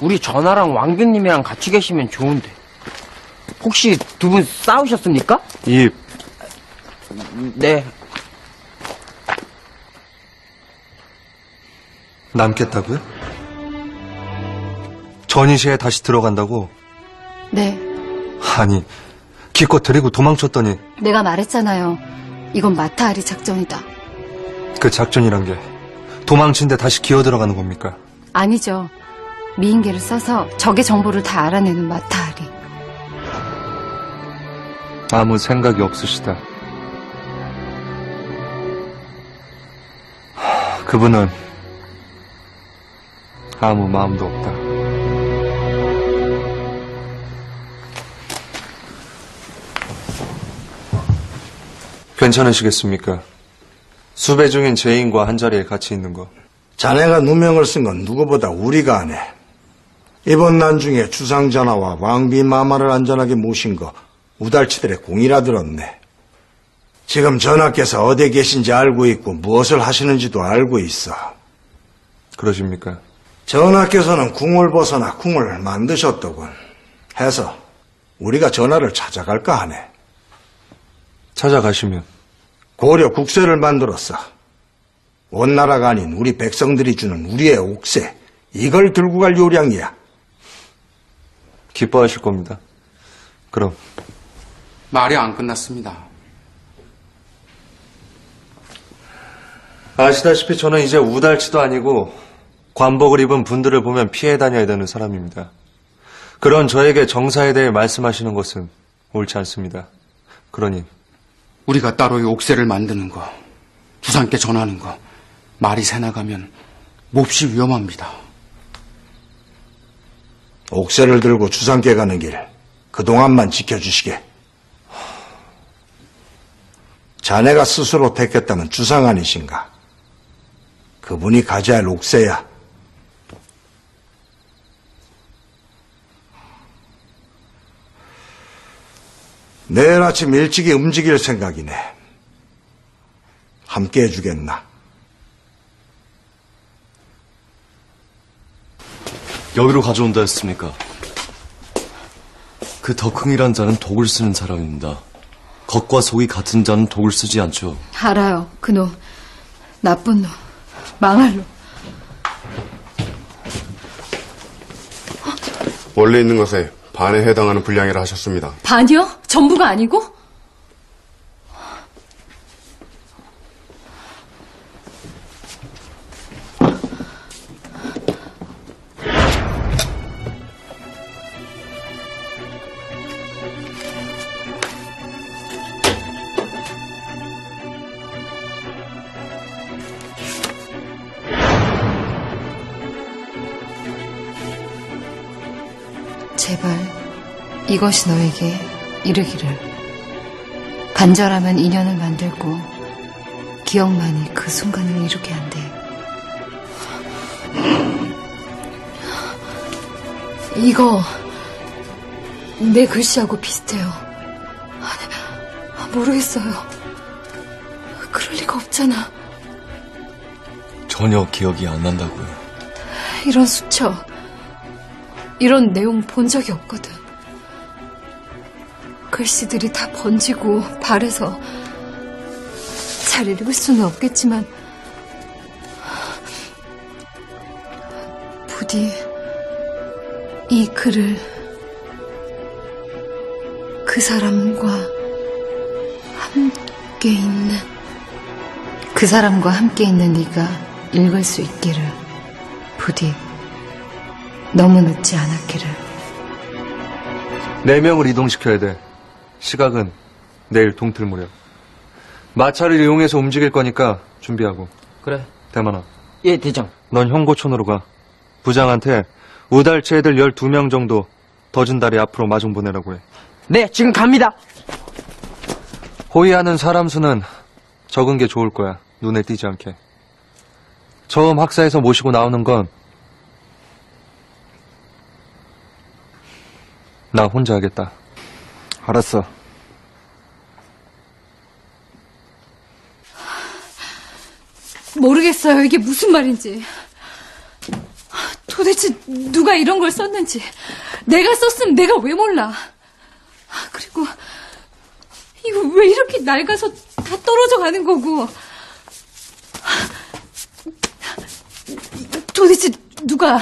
우리 전하랑 왕비님이랑 같이 계시면 좋은데 혹시 두 분 싸우셨습니까? 입. 네. 남겠다고요? 전이시에 다시 들어간다고? 네, 아니, 기껏 데리고 도망쳤더니 내가 말했잖아요. 이건 마타아리 작전이다. 그 작전이란 게 도망친 데 다시 기어 들어가는 겁니까? 아니죠. 미인계를 써서 적의 정보를 다 알아내는 마타아리. 아무 생각이 없으시다. 그분은 아무 마음도 없다. 괜찮으시겠습니까? 수배 중인 죄인과 한자리에 같이 있는 거. 자네가 누명을 쓴 건 누구보다 우리가 아네. 이번 난중에 주상전하와 왕비 마마를 안전하게 모신 거 우달치들의 공이라 들었네. 지금 전하께서 어디에 계신지 알고 있고 무엇을 하시는지도 알고 있어. 그러십니까? 전하께서는 궁을 벗어나 궁을 만드셨더군. 해서 우리가 전하를 찾아갈까 하네. 찾아가시면? 고려 국세를 만들었어. 온 나라가 아닌 우리 백성들이 주는 우리의 옥세, 이걸 들고 갈 요량이야. 기뻐하실 겁니다. 그럼. 말이 안 끝났습니다. 아시다시피 저는 이제 우달치도 아니고 관복을 입은 분들을 보면 피해 다녀야 되는 사람입니다. 그런 저에게 정사에 대해 말씀하시는 것은 옳지 않습니다. 그러니 우리가 따로의 옥새를 만드는 거, 주상께 전하는 거, 말이 새나가면 몹시 위험합니다. 옥새를 들고 주상께 가는 길, 그동안만 지켜주시게. 자네가 스스로 택했다는 주상 아니신가? 그분이 가져야 할 옥새야. 내일 아침 일찍이 움직일 생각이네. 함께 해주겠나? 여기로 가져온다 했습니까? 그 덕흥이란 자는 독을 쓰는 사람입니다. 겉과 속이 같은 자는 독을 쓰지 않죠. 알아요. 그놈. 나쁜 놈. 망할 놈. 원래 있는 것에 반에 해당하는 분량이라 하셨습니다. 반이요? 전부가 아니고? 제발 이것이 너에게 이르기를. 간절하면 인연을 만들고 기억만이 그 순간을 이루게 한대. 이거 내 글씨하고 비슷해요. 모르겠어요. 그럴 리가 없잖아. 전혀 기억이 안 난다고요. 이런 수첩, 이런 내용 본 적이 없거든. 글씨들이 다 번지고 발해서 잘 읽을 수는 없겠지만 부디 이 글을 그 사람과 함께 있는 그 사람과 함께 있는 네가 읽을 수 있기를. 부디 너무 늦지 않았기를. 4명을 이동시켜야 돼. 시각은 내일 동틀 무렵. 마차를 이용해서 움직일 거니까 준비하고. 그래. 대만아. 예, 대장. 넌 형고촌으로 가. 부장한테 우달치 애들 12명 정도 더 준다리 앞으로 마중 보내라고 해. 네, 지금 갑니다. 호위하는 사람 수는 적은 게 좋을 거야. 눈에 띄지 않게. 처음 학사에서 모시고 나오는 건 나 혼자 하겠다. 알았어. 모르겠어요. 이게 무슨 말인지. 도대체 누가 이런 걸 썼는지. 내가 썼으면 내가 왜 몰라. 그리고 이거 왜 이렇게 낡아서 다 떨어져 가는 거고. 도대체 누가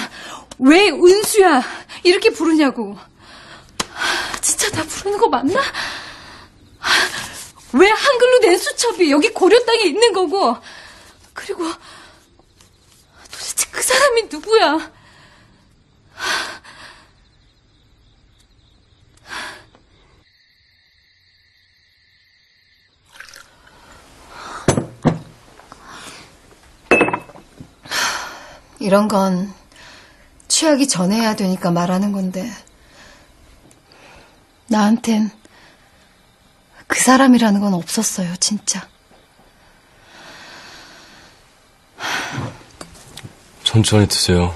왜 은수야 이렇게 부르냐고. 진짜 다 부르는 거 맞나? 왜 한글로 낸 수첩이 여기 고려 땅에 있는 거고. 그리고 도대체 그 사람이 누구야? 이런 건 취하기 전에 해야 되니까 말하는 건데 나한텐 그 사람이라는 건 없었어요, 진짜. 천천히 드세요.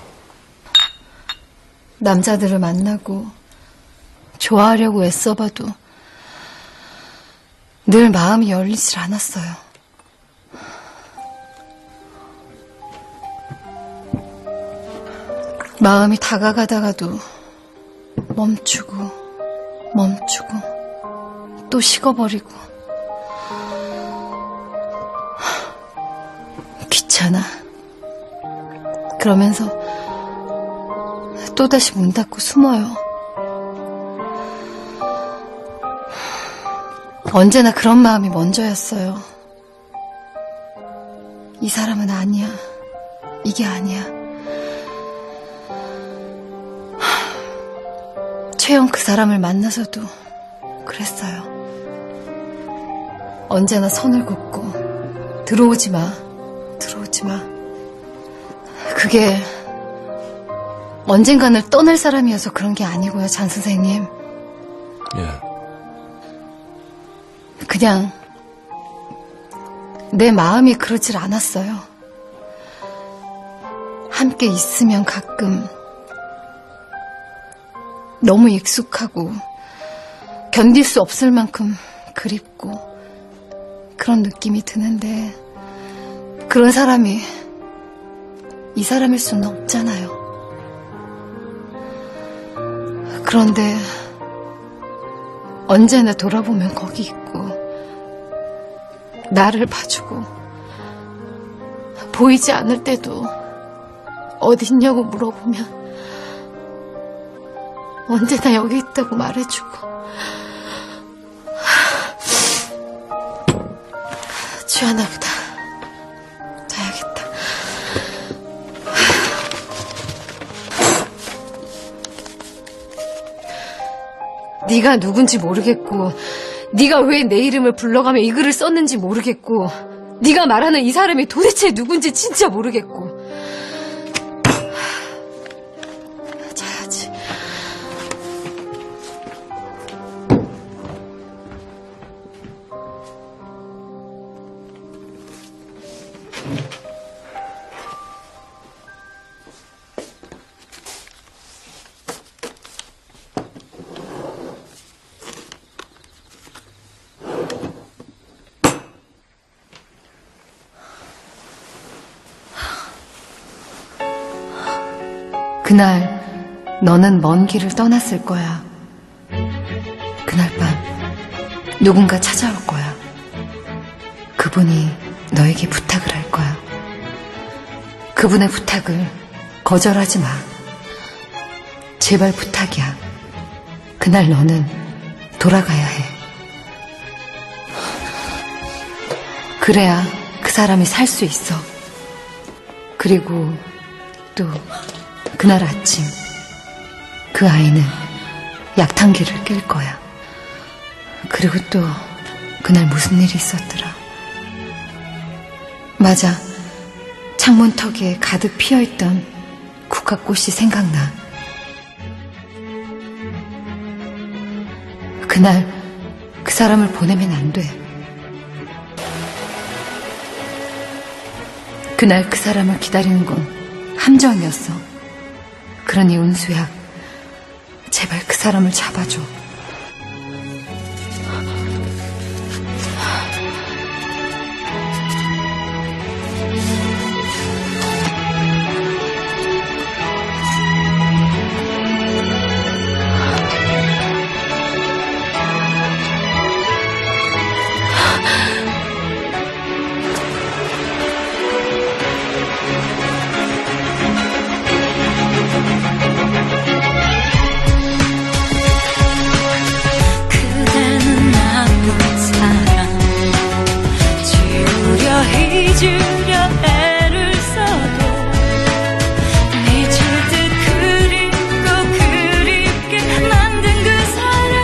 남자들을 만나고 좋아하려고 애써봐도 늘 마음이 열리질 않았어요. 마음이 다가가다가도 멈추고 또 식어버리고. 귀찮아. 그러면서 또다시 문 닫고 숨어요. 언제나 그런 마음이 먼저였어요. 이 사람은 아니야. 이게 아니야. 최영 그 사람을 만나서도 그랬어요. 언제나 선을 긋고 들어오지 마, 들어오지 마. 그게 언젠가는 떠날 사람이어서 그런 게 아니고요, 장 선생님. 예. 그냥 내 마음이 그러질 않았어요. 함께 있으면 가끔 너무 익숙하고 견딜 수 없을 만큼 그립고 그런 느낌이 드는데 그런 사람이 이 사람일 수는 없잖아요. 그런데 언제나 돌아보면 거기 있고 나를 봐주고 보이지 않을 때도 어디 있냐고 물어보면 언제나 여기 있다고 말해주고 취하나 보다. 자야겠다. 네가 누군지 모르겠고 네가 왜 내 이름을 불러가며 이 글을 썼는지 모르겠고 네가 말하는 이 사람이 도대체 누군지 진짜 모르겠고 자야지. 그날 너는 먼 길을 떠났을 거야. 그날 밤 누군가 찾아올 거야. 그분이 너에게 부탁을 할 거야. 그분의 부탁을 거절하지 마. 제발 부탁이야. 그날 너는 돌아가야 해. 그래야 그 사람이 살 수 있어. 그리고 또 그날 아침 그 아이는 약탕기를 낄 거야. 그리고 또 그날 무슨 일이 있었더라. 맞아. 창문턱에 가득 피어있던 국화꽃이 생각나. 그날 그 사람을 보내면 안 돼. 그날 그 사람을 기다리는 건 함정이었어. 그러니 은수야, 제발 그 사람을 잡아줘. 잊으려 애를 써도 잊을 듯 그립고 그립게 만든 그 사람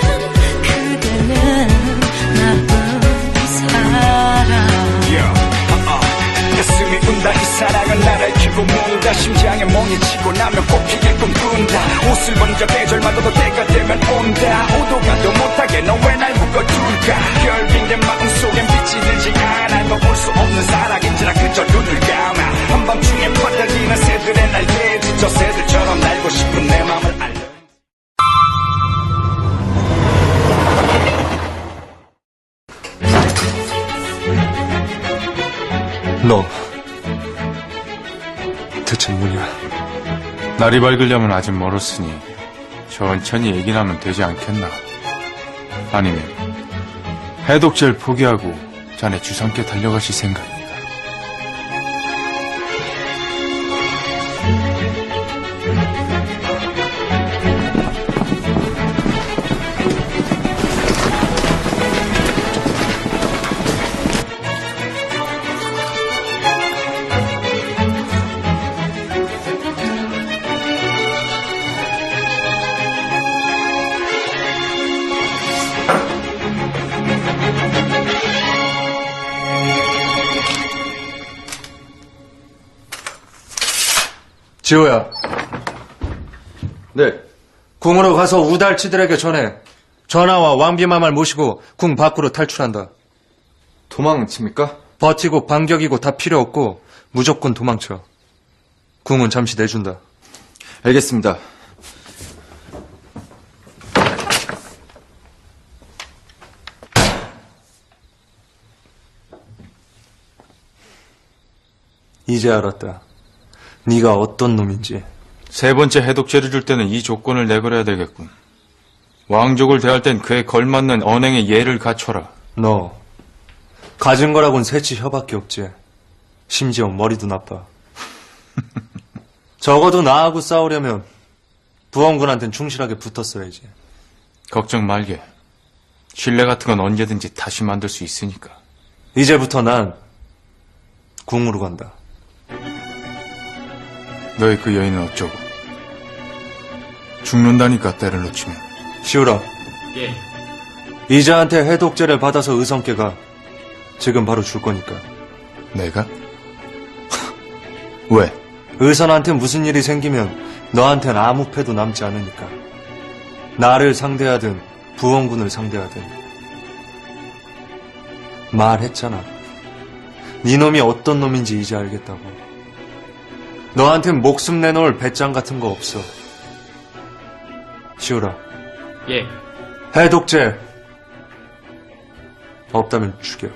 그대는 나쁜 사람. 가슴이 운다. 이 사랑은 나를 키고 문다. 심장에 멍이 치고 나면 꽃피게 꿈꾼다. 옷을 번져 계절마다도 때가 되면 온다. 오도 가도 못하게 너 왜 날 묶어둘까. 결빙된 마음속엔 빛이 들지 않아. 너 볼 수 없는 사랑인지라 그저 눈을 감아. 한밤중에 퍼져지는 새들의 날개에 지쳐 새들처럼 날고 싶은 내 맘을 알려. 너 대체 뭐냐? 날이 밝으려면 아직 멀었으니 천천히 얘기나 하면 되지 않겠나? 아니면 해독제를 포기하고 자네 주상께 달려가실 생각인가? 지호야. 네. 궁으로 가서 우달치들에게 전해. 전하와 왕비마마를 모시고 궁 밖으로 탈출한다. 도망칩니까? 버티고 반격이고 다 필요 없고 무조건 도망쳐. 궁은 잠시 내준다. 알겠습니다. 이제 알았다. 네가 어떤 놈인지. 세 번째 해독제를 줄 때는 이 조건을 내걸어야 되겠군. 왕족을 대할 땐 그에 걸맞는 언행의 예를 갖춰라. 너 가진 거라곤 새치 혀밖에 없지. 심지어 머리도 나빠. 적어도 나하고 싸우려면 부원군한텐 충실하게 붙었어야지. 걱정 말게. 신뢰 같은 건 언제든지 다시 만들 수 있으니까. 이제부터 난 궁으로 간다. 너의 그 여인은 어쩌고? 죽는다니까 때를 놓치면. 시우라. 예. 이자한테 해독제를 받아서 의성께 가. 지금 바로 줄 거니까. 내가? 왜? 의선한테 무슨 일이 생기면 너한텐 아무 패도 남지 않으니까. 나를 상대하든 부원군을 상대하든. 말했잖아. 네 놈이 어떤 놈인지 이제 알겠다고. 너한텐 목숨 내놓을 배짱 같은 거 없어. 시우라. 예. 해독제 없다면 죽여.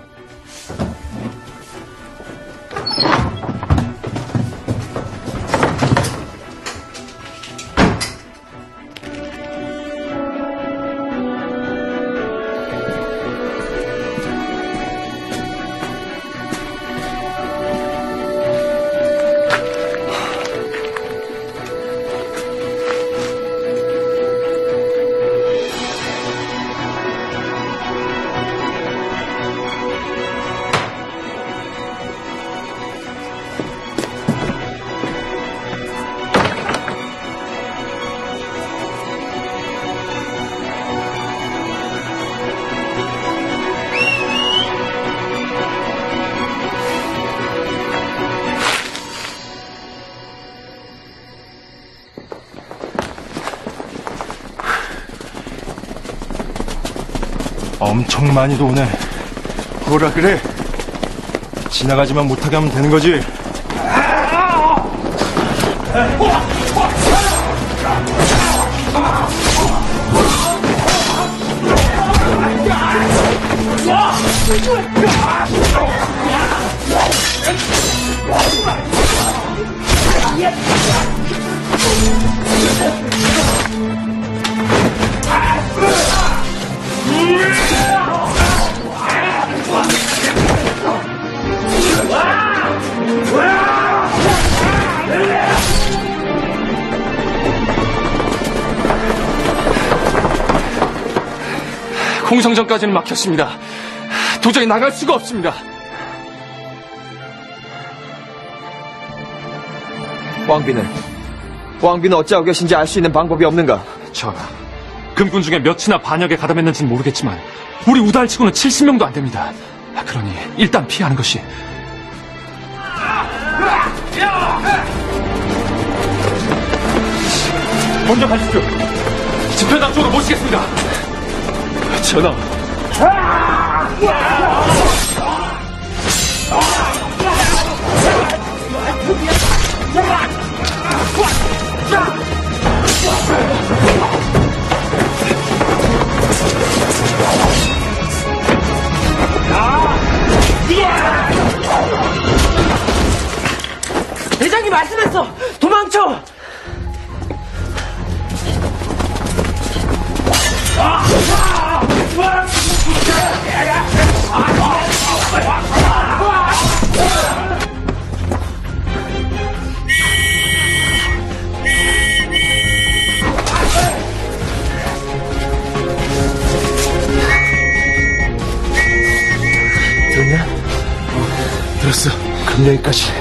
엄청 많이도 오네. 뭐라 그래? 지나가지만 못하게 하면 되는 거지. 공성전까지는 막혔습니다. 도저히 나갈 수가 없습니다. 왕비는 어찌하고 계신지 알 수 있는 방법이 없는가? 전하, 금군 중에 몇이나 반역에 가담했는지는 모르겠지만 우리 우달치고는 70명도 안 됩니다. 그러니 일단 피하는 것이. 먼저 가십시오. 집현당 쪽으로 모시겠습니다. 전하. 대장이 말씀했어. 도망쳐. 들었냐? 들었어. 그럼 여기까지.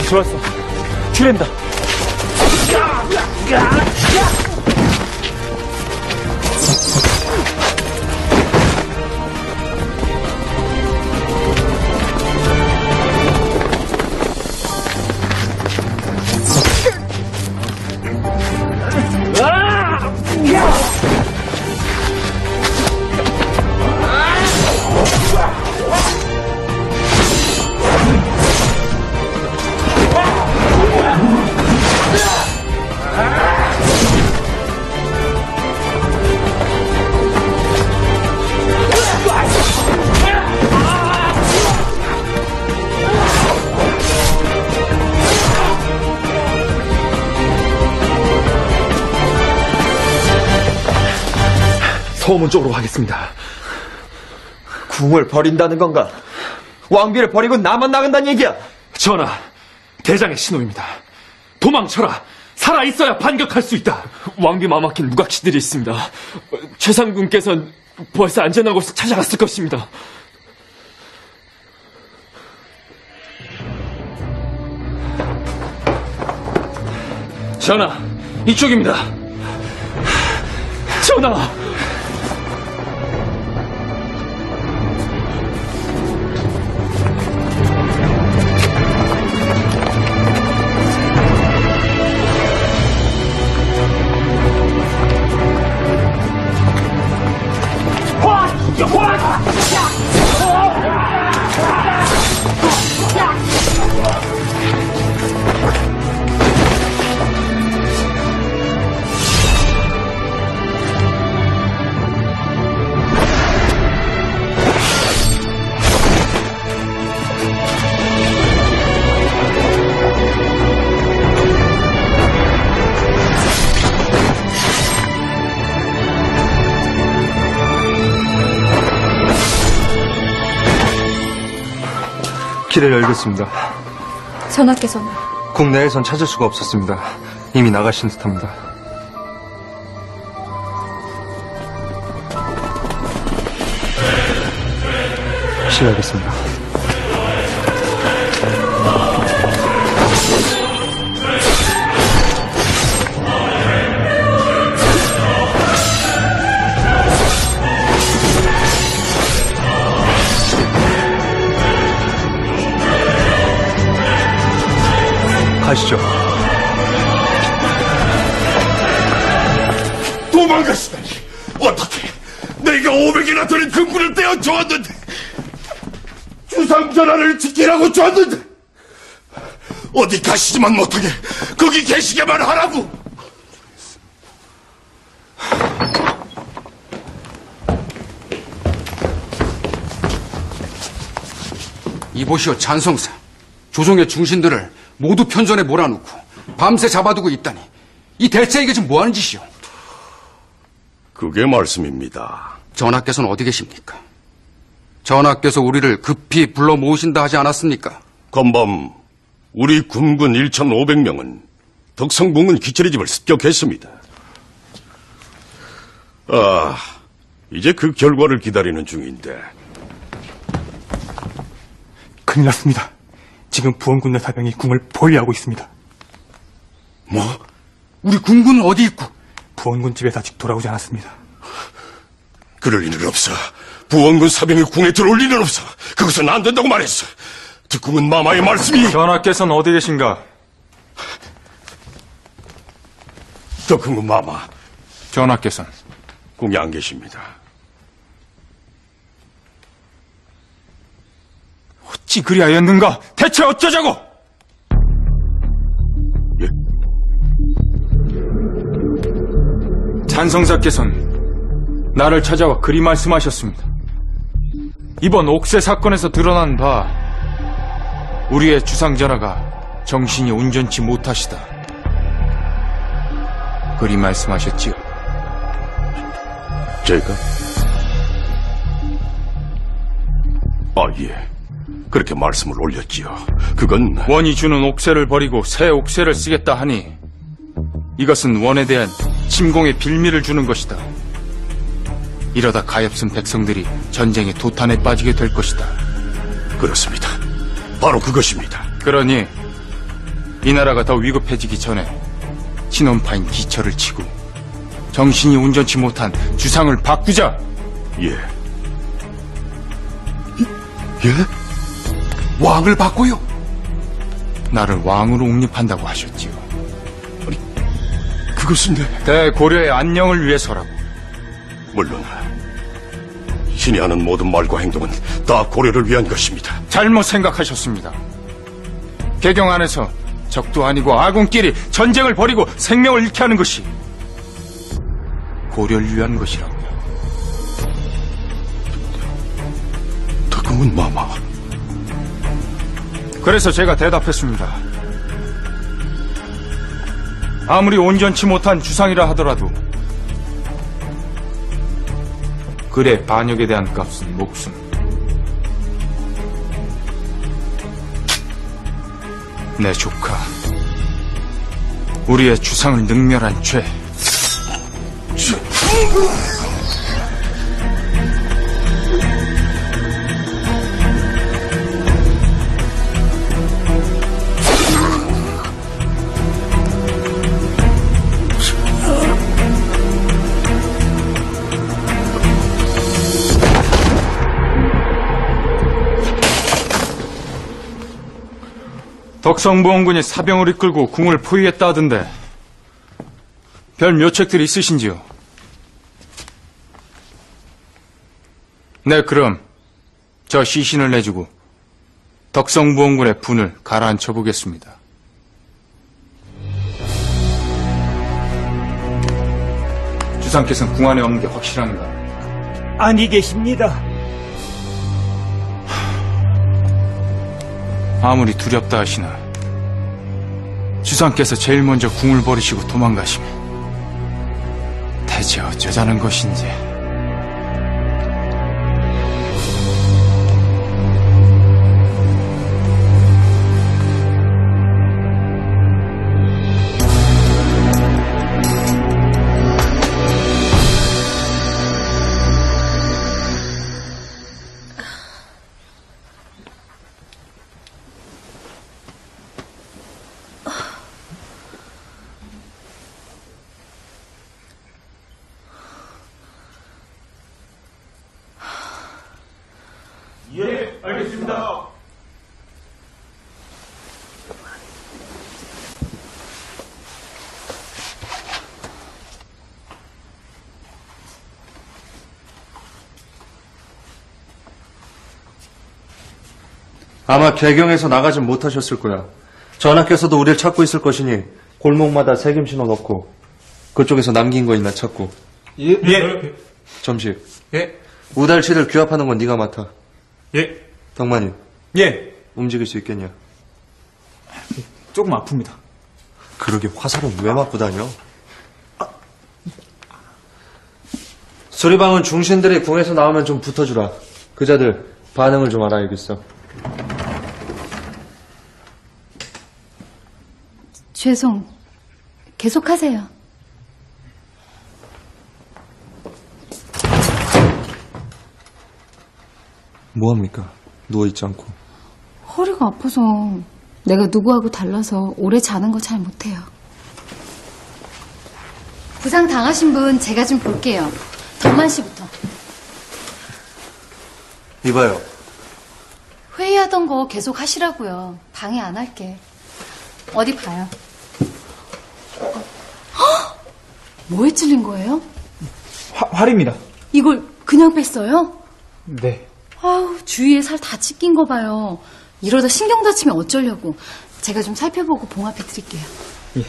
좋았어. 출한다. 서문 쪽으로 가겠습니다. 궁을 버린다는 건가? 왕비를 버리고 나만 나간다는 얘기야? 전하, 대장의 신호입니다. 도망쳐라. 살아있어야 반격할 수 있다. 왕비 마막힌 무각시들이 있습니다. 최상군께서는 벌써 안전한 곳을 찾아갔을 것입니다. 전하, 이쪽입니다. 전하! 길을 열겠습니다. 전하께서는 국내에선 찾을 수가 없었습니다. 이미 나가신 듯합니다. 실례하겠습니다. 가시죠. 도망갔으다니. 어떻게 내가 500이나 되는 금군을 떼어 주었는데, 주상전하를 지키라고 주었는데, 어디 가시지만 못하게 거기 계시게만 하라고. 이보시오 찬성사. 조정의 중신들을 모두 편전에 몰아놓고 밤새 잡아두고 있다니 이 대체 이게 지금 뭐하는 짓이오? 그게 말씀입니다. 전하께서는 어디 계십니까? 전하께서 우리를 급히 불러 모으신다 하지 않았습니까? 건밤 우리 군군 1,500명은 덕성궁은 기철의 집을 습격했습니다. 이제 그 결과를 기다리는 중인데. 큰일 났습니다. 지금 부원군 내 사병이 궁을 포위하고 있습니다. 뭐? 우리 군군은 어디 있고? 부원군 집에서 아직 돌아오지 않았습니다. 그럴 리는 없어. 부원군 사병이 궁에 들어올 리는 없어. 그것은 안 된다고 말했어. 득궁은 마마의 말씀이. 전하께서는 어디 계신가? 득궁은 마마. 전하께서는 궁에 안 계십니다. 어찌 그리하였는가? 대체 어쩌자고? 예? 찬성사께서는 나를 찾아와 그리 말씀하셨습니다. 이번 옥새 사건에서 드러난 바 우리의 주상전하가 정신이 온전치 못하시다. 그리 말씀하셨지요. 제가? 예. 그렇게 말씀을 올렸지요. 그건 원이 주는 옥새를 버리고 새 옥새를 쓰겠다 하니 이것은 원에 대한 침공의 빌미를 주는 것이다. 이러다 가엾은 백성들이 전쟁의 도탄에 빠지게 될 것이다. 그렇습니다. 바로 그것입니다. 그러니 이 나라가 더 위급해지기 전에 친원파인 기철을 치고 정신이 온전치 못한 주상을 바꾸자. 예. 예? 왕을 바꿔요? 나를 왕으로 옹립한다고 하셨지요. 그것은 대고려의 안녕을 위해서라고. 물론 신이 하는 모든 말과 행동은 다 고려를 위한 것입니다. 잘못 생각하셨습니다. 개경 안에서 적도 아니고 아군끼리 전쟁을 벌이고 생명을 잃게 하는 것이 고려를 위한 것이라고요. 덕금은 마마. 그래서 제가 대답했습니다. 아무리 온전치 못한 주상이라 하더라도 글의 반역에 대한 값은 목숨. 내 조카, 우리의 주상을 능멸한 죄. 덕성부원군이 사병을 이끌고 궁을 포위했다 하던데 별 묘책들이 있으신지요? 네, 그럼 저 시신을 내주고 덕성부원군의 분을 가라앉혀 보겠습니다. 주상께서는 궁 안에 없는 게 확실한가? 아니 계십니다. 아무리 두렵다 하시나 주상께서 제일 먼저 궁을 버리시고 도망가시면 대체 어쩌자는 것인지. 예, 알겠습니다. 아마 개경에서 나가진 못하셨을 거야. 전하께서도 우리를 찾고 있을 것이니 골목마다 세김 신호 넣고 그쪽에서 남긴 거 있나 찾고. 예. 점식. 예. 우달치들 규합하는 건 네가 맡아. 예. 덕만이. 예. 움직일 수 있겠냐? 조금 아픕니다. 그러게 화살은 왜 맞고 다녀? 수리방은 중신들이 궁에서 나오면 좀 붙어주라. 그자들 반응을 좀 알아야겠어. 죄송. 계속하세요. 뭐합니까? 누워있지 않고. 허리가 아파서 내가 누구하고 달라서 오래 자는 거 잘 못해요. 부상 당하신 분 제가 좀 볼게요. 덕만 씨부터. 이봐요. 회의하던 거 계속 하시라고요. 방해 안 할게. 어디 봐요. 헉! 뭐에 찔린 거예요? 활입니다. 이걸 그냥 뺐어요? 네. 아우, 주위에 살 다 찢긴 거 봐요. 이러다 신경 다치면 어쩌려고. 제가 좀 살펴보고 봉합해 드릴게요. 예.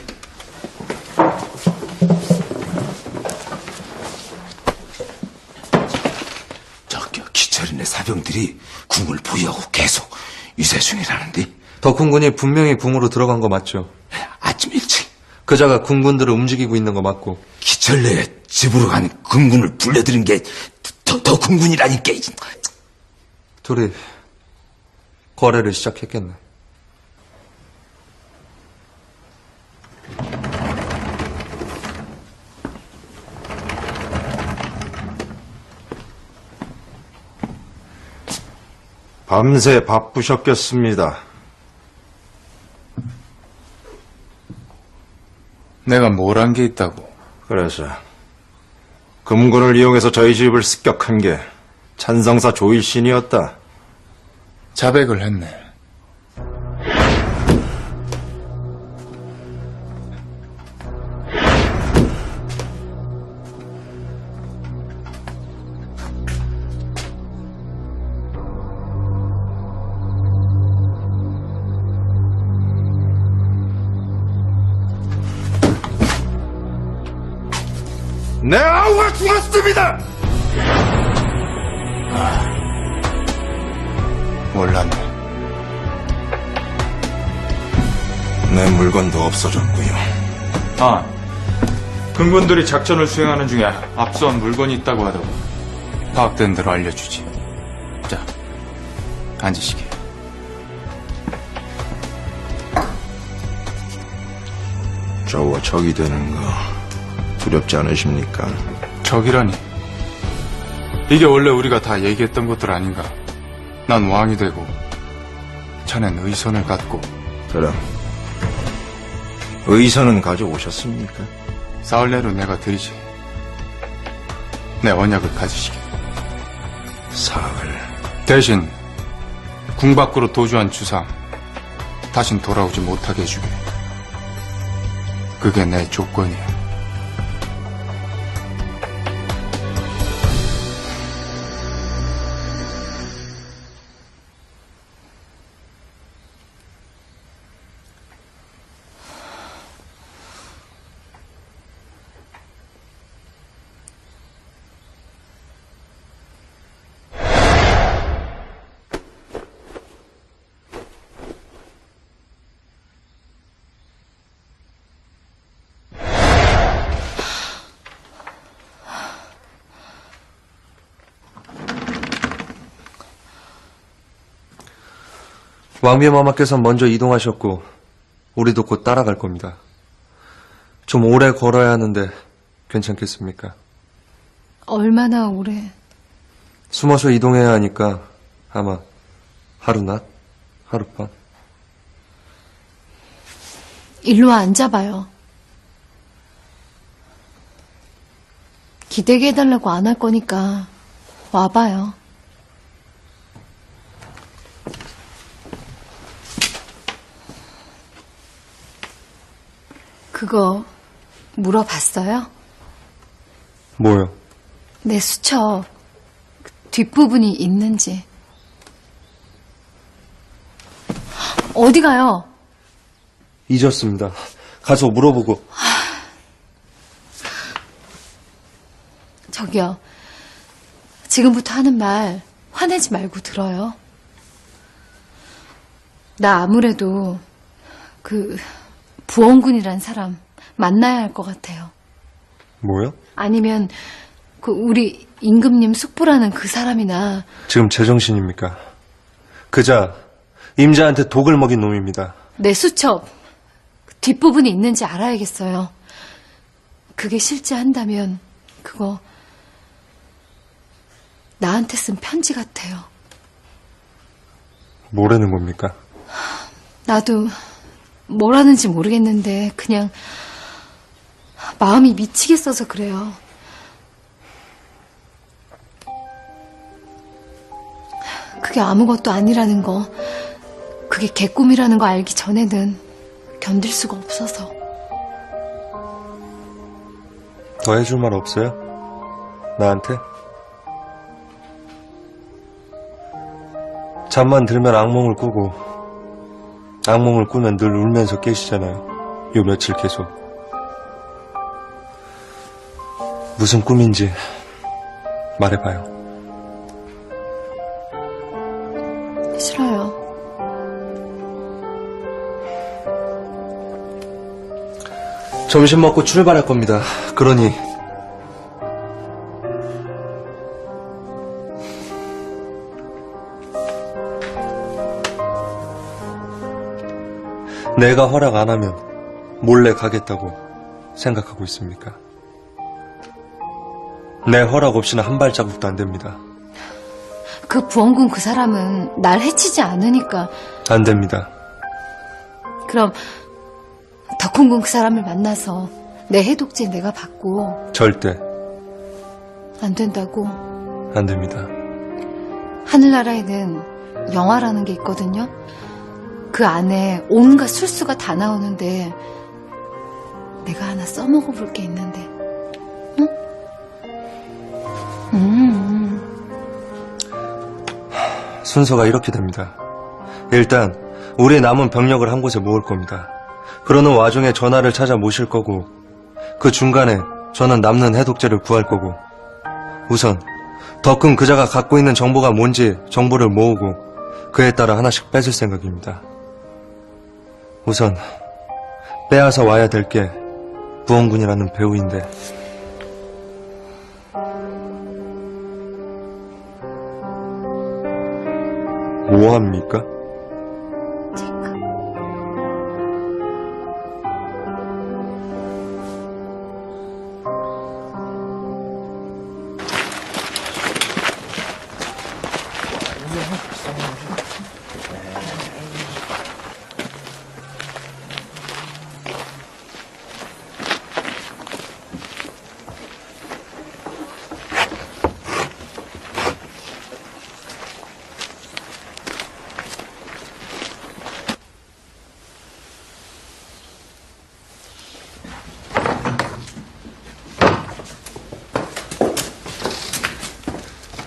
기철이네 사병들이 궁을 보유하고 계속 유세 중이라는데. 덕훈군이 분명히 궁으로 들어간 거 맞죠? 아침 일찍 그자가 군군들을 움직이고 있는 거 맞고. 기철 내 집으로 간 군군을 불러들인 게 더 군군이라니까. 둘이 거래를 시작했겠네. 밤새 바쁘셨겠습니다. 내가 뭘 한 게 있다고? 그래서 금군을 이용해서 저희 집을 습격한 게 찬성사 조일신이었다. 자백을 했네. 내 아우가 죽었습니다! 몰랐네. 내 물건도 없어졌고요. 아, 금군들이 작전을 수행하는 중에 압수한 물건이 있다고 하더군. 파악된 대로 알려주지. 자, 앉으시게. 저와 적이 되는 거 두렵지 않으십니까? 적이라니. 이게 원래 우리가 다 얘기했던 것들 아닌가? 난 왕이 되고 자넨 의선을 갖고. 그럼 의선은 가져오셨습니까? 사흘 내로 내가 드리지. 내 언약을 가지시게. 사흘. 대신 궁 밖으로 도주한 주상 다신 돌아오지 못하게 해주게. 그게 내 조건이야. 왕비마마께서 먼저 이동하셨고 우리도 곧 따라갈 겁니다. 좀 오래 걸어야 하는데 괜찮겠습니까? 얼마나 오래? 숨어서 이동해야 하니까 아마 하루낮, 하룻밤. 일로 와 앉아봐요. 기대게 해달라고 안 할 거니까 와봐요. 그거 물어봤어요? 뭐요? 내 수첩 뒷부분이 있는지. 어디 가요? 잊었습니다. 가서 물어보고. 저기요. 지금부터 하는 말 화내지 말고 들어요. 나 아무래도 부원군이란 사람 만나야 할 것 같아요. 뭐요? 아니면 우리 임금님 숙부라는 그 사람이나. 지금 제정신입니까? 그자 임자한테 독을 먹인 놈입니다. 내 수첩 뒷부분이 있는지 알아야겠어요. 그게 실제한다면 그거 나한테 쓴 편지 같아요. 뭐라는 겁니까? 나도 뭘 하는지 모르겠는데 그냥 마음이 미치겠어서 그래요. 그게 아무것도 아니라는 거, 그게 개꿈이라는 거 알기 전에는 견딜 수가 없어서. 더 해줄 말 없어요? 나한테? 잠만 들면 악몽을 꾸고 악몽을 꾸면 늘 울면서 깨시잖아요. 요 며칠 계속. 무슨 꿈인지 말해봐요. 싫어요. 점심 먹고 출발할 겁니다. 그러니 내가 허락 안 하면 몰래 가겠다고 생각하고 있습니까? 내 허락 없이는 한 발자국도 안 됩니다. 그 부원군 그 사람은 날 해치지 않으니까. 안 됩니다. 그럼 덕훈궁 그 사람을 만나서 내 해독제 내가 받고 절대 안 된다고. 안 됩니다. 하늘나라에는 영화라는 게 있거든요. 그 안에 온갖 술수가 다 나오는데 내가 하나 써먹어 볼 게 있는데. 응? 순서가 이렇게 됩니다. 일단 우리 남은 병력을 한 곳에 모을 겁니다. 그러는 와중에 전하를 찾아 모실 거고, 그 중간에 저는 남는 해독제를 구할 거고, 우선 더 큰 그자가 갖고 있는 정보가 뭔지 정보를 모으고 그에 따라 하나씩 뺏을 생각입니다. 우선 빼앗아 와야 될 게 부원군이라는 배우인데, 뭐합니까?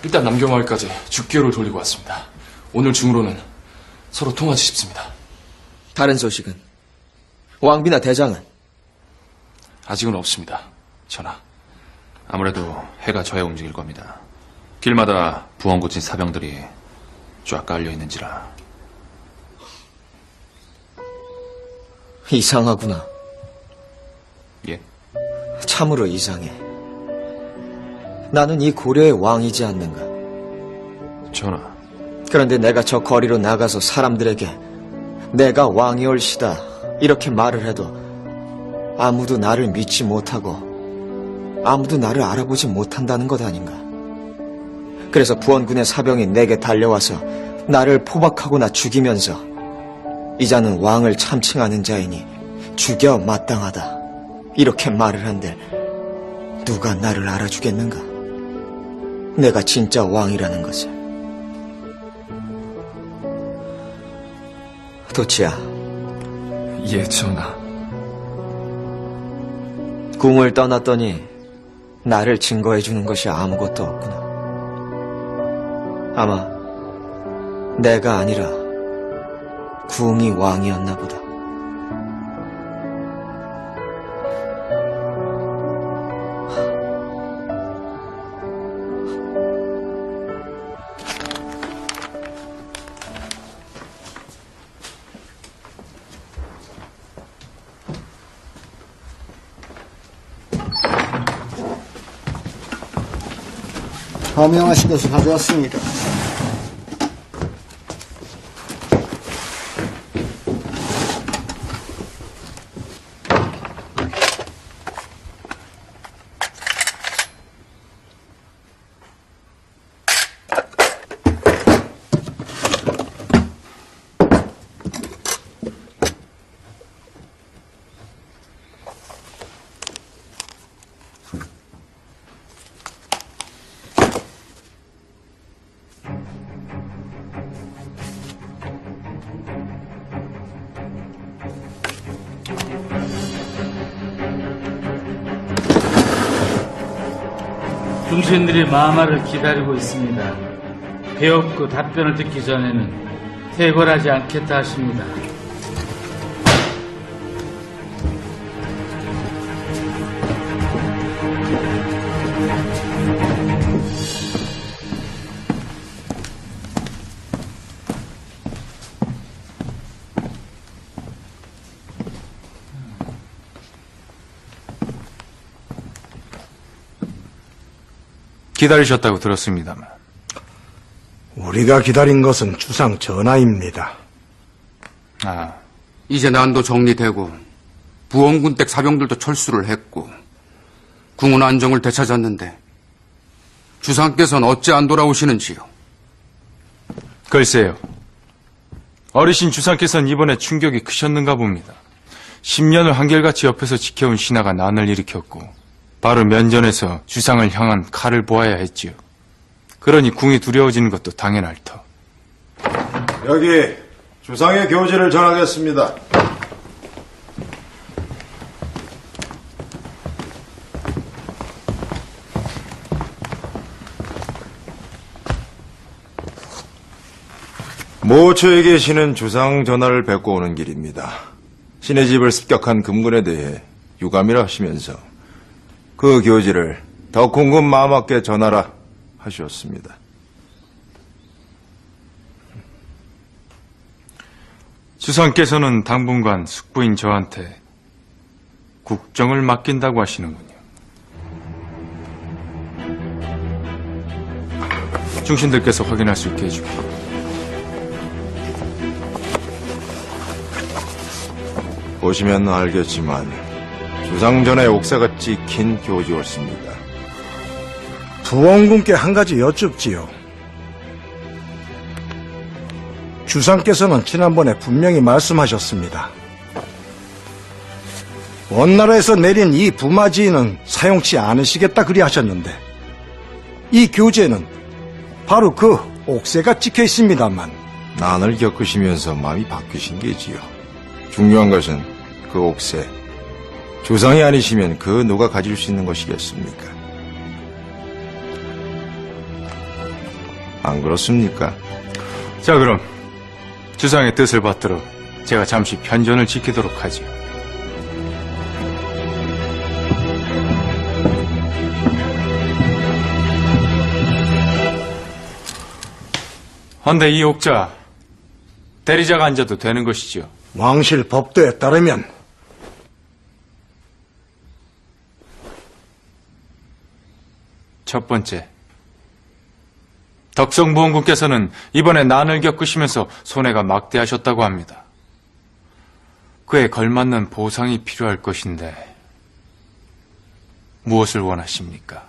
일단 남교마을까지 죽기호를 돌리고 왔습니다. 오늘 중으로는 서로 통하지 싶습니다. 다른 소식은? 왕비나 대장은? 아직은 없습니다. 전하. 아무래도 해가 저에 움직일 겁니다. 길마다 부원고친 사병들이 쫙 깔려 있는지라. 이상하구나. 예? 참으로 이상해. 나는 이 고려의 왕이지 않는가? 전하. 그런데 내가 저 거리로 나가서 사람들에게 내가 왕이 올시다 이렇게 말을 해도 아무도 나를 믿지 못하고 아무도 나를 알아보지 못한다는 것 아닌가? 그래서 부원군의 사병이 내게 달려와서 나를 포박하고나 죽이면서 이자는 왕을 참칭하는 자이니 죽여 마땅하다 이렇게 말을 한들 누가 나를 알아주겠는가? 내가 진짜 왕이라는 것을. 도치야. 예, 전하. 궁을 떠났더니 나를 증거해주는 것이 아무것도 없구나. 아마 내가 아니라 궁이 왕이었나 보다. 서명하신 것을 가져왔습니다. 중신들이 마마를 기다리고 있습니다. 배없고 답변을 듣기 전에는 퇴거하지 않겠다 하십니다. 기다리셨다고 들었습니다만. 우리가 기다린 것은 주상 전하입니다. 아, 이제 난도 정리되고 부원군 댁 사병들도 철수를 했고 궁은 안정을 되찾았는데 주상께서는 어찌 안 돌아오시는지요? 글쎄요. 어르신 주상께서는 이번에 충격이 크셨는가 봅니다. 10년을 한결같이 옆에서 지켜온 신하가 난을 일으켰고 바로 면전에서 주상을 향한 칼을 보아야 했지요. 그러니 궁이 두려워지는 것도 당연할 터. 여기 주상의 교지를 전하겠습니다. 모처에 계시는 주상 전하를 뵙고 오는 길입니다. 신의 집을 습격한 금군에 대해 유감이라 하시면서 그 교지를 덕훈군 마마께 전하라 하셨습니다. 주상께서는 당분간 숙부인 저한테 국정을 맡긴다고 하시는군요. 중신들께서 확인할 수 있게 해주고. 보시면 알겠지만 주상전의 옥사가 찍힌 교지였습니다. 부원군께 한 가지 여쭙지요. 주상께서는 지난번에 분명히 말씀하셨습니다. 원나라에서 내린 이 부마지인은 사용치 않으시겠다 그리 하셨는데 이 교재는 바로 그 옥새가 찍혀 있습니다만 난을 겪으시면서 마음이 바뀌신 게지요. 중요한 것은 그 옥새 주상이 아니시면 그 누가 가질 수 있는 것이겠습니까? 안 그렇습니까? 자, 그럼 주상의 뜻을 받들어 제가 잠시 편전을 지키도록 하지요. 헌데 이 옥자 대리자가 앉아도 되는 것이지요? 왕실 법도에 따르면 첫 번째, 덕성부원군께서는 이번에 난을 겪으시면서 손해가 막대하셨다고 합니다. 그에 걸맞는 보상이 필요할 것인데 무엇을 원하십니까?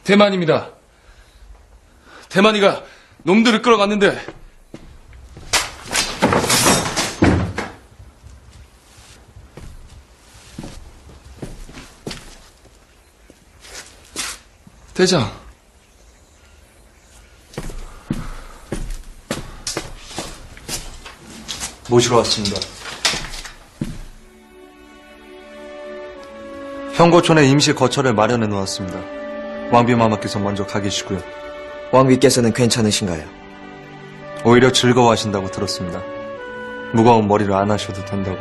대만입니다. 대만이가 놈들을 끌어갔는데 대장, 모시러 왔습니다. 형고촌에 임시 거처를 마련해 놓았습니다. 왕비마마께서 먼저 가 계시고요. 왕비께서는 괜찮으신가요? 오히려 즐거워하신다고 들었습니다. 무거운 머리를 안 하셔도 된다고.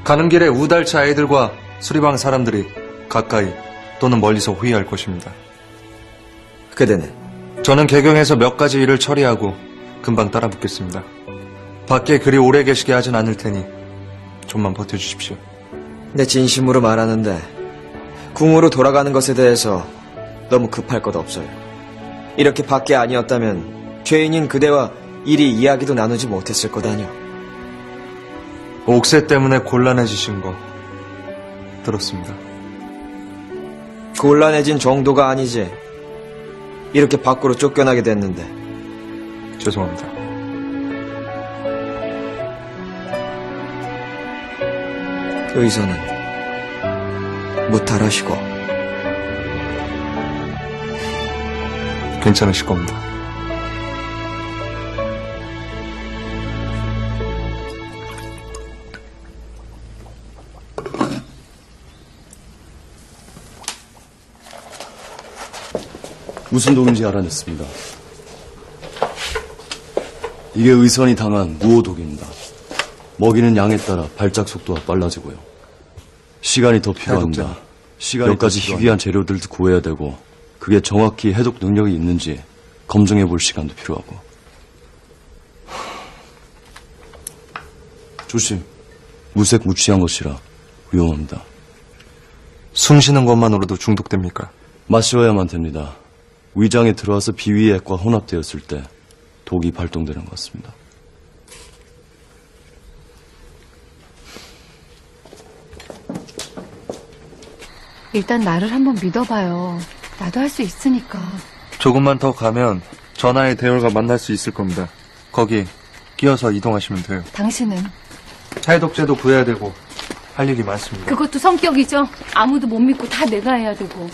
가는 길에 우달차 아이들과 수리방 사람들이 가까이 또는 멀리서 호위할 것입니다. 그대는? 저는 개경에서 몇 가지 일을 처리하고 금방 따라붙겠습니다. 밖에 그리 오래 계시게 하진 않을 테니 좀만 버텨주십시오. 내 진심으로 말하는데 궁으로 돌아가는 것에 대해서 너무 급할 것 없어요. 이렇게 밖에 아니었다면 죄인인 그대와 이리 이야기도 나누지 못했을 거다뇨. 옥새 때문에 곤란해지신 거 들었습니다. 곤란해진 정도가 아니지. 이렇게 밖으로 쫓겨나게 됐는데. 죄송합니다. 의선은 무탈하시고 괜찮으실 겁니다. 무슨 독인지 알아냈습니다. 이게 의선이 당한 무호독입니다. 먹이는 양에 따라 발작 속도가 빨라지고요. 시간이 더 필요합니다. 몇 가지 희귀한 재료들도 구해야 되고 그게 정확히 해독 능력이 있는지 검증해 볼 시간도 필요하고. 조심, 무색 무취한 것이라 위험합니다. 숨 쉬는 것만으로도 중독됩니까? 마셔야만 됩니다. 위장에 들어와서 비위액과 혼합되었을 때 독이 발동되는 것 같습니다. 일단 나를 한번 믿어봐요. 나도 할 수 있으니까. 조금만 더 가면 전하의 대열과 만날 수 있을 겁니다. 거기 끼어서 이동하시면 돼요. 당신은? 해독제도 구해야 되고 할 일이 많습니다. 그것도 성격이죠. 아무도 못 믿고 다 내가 해야 되고.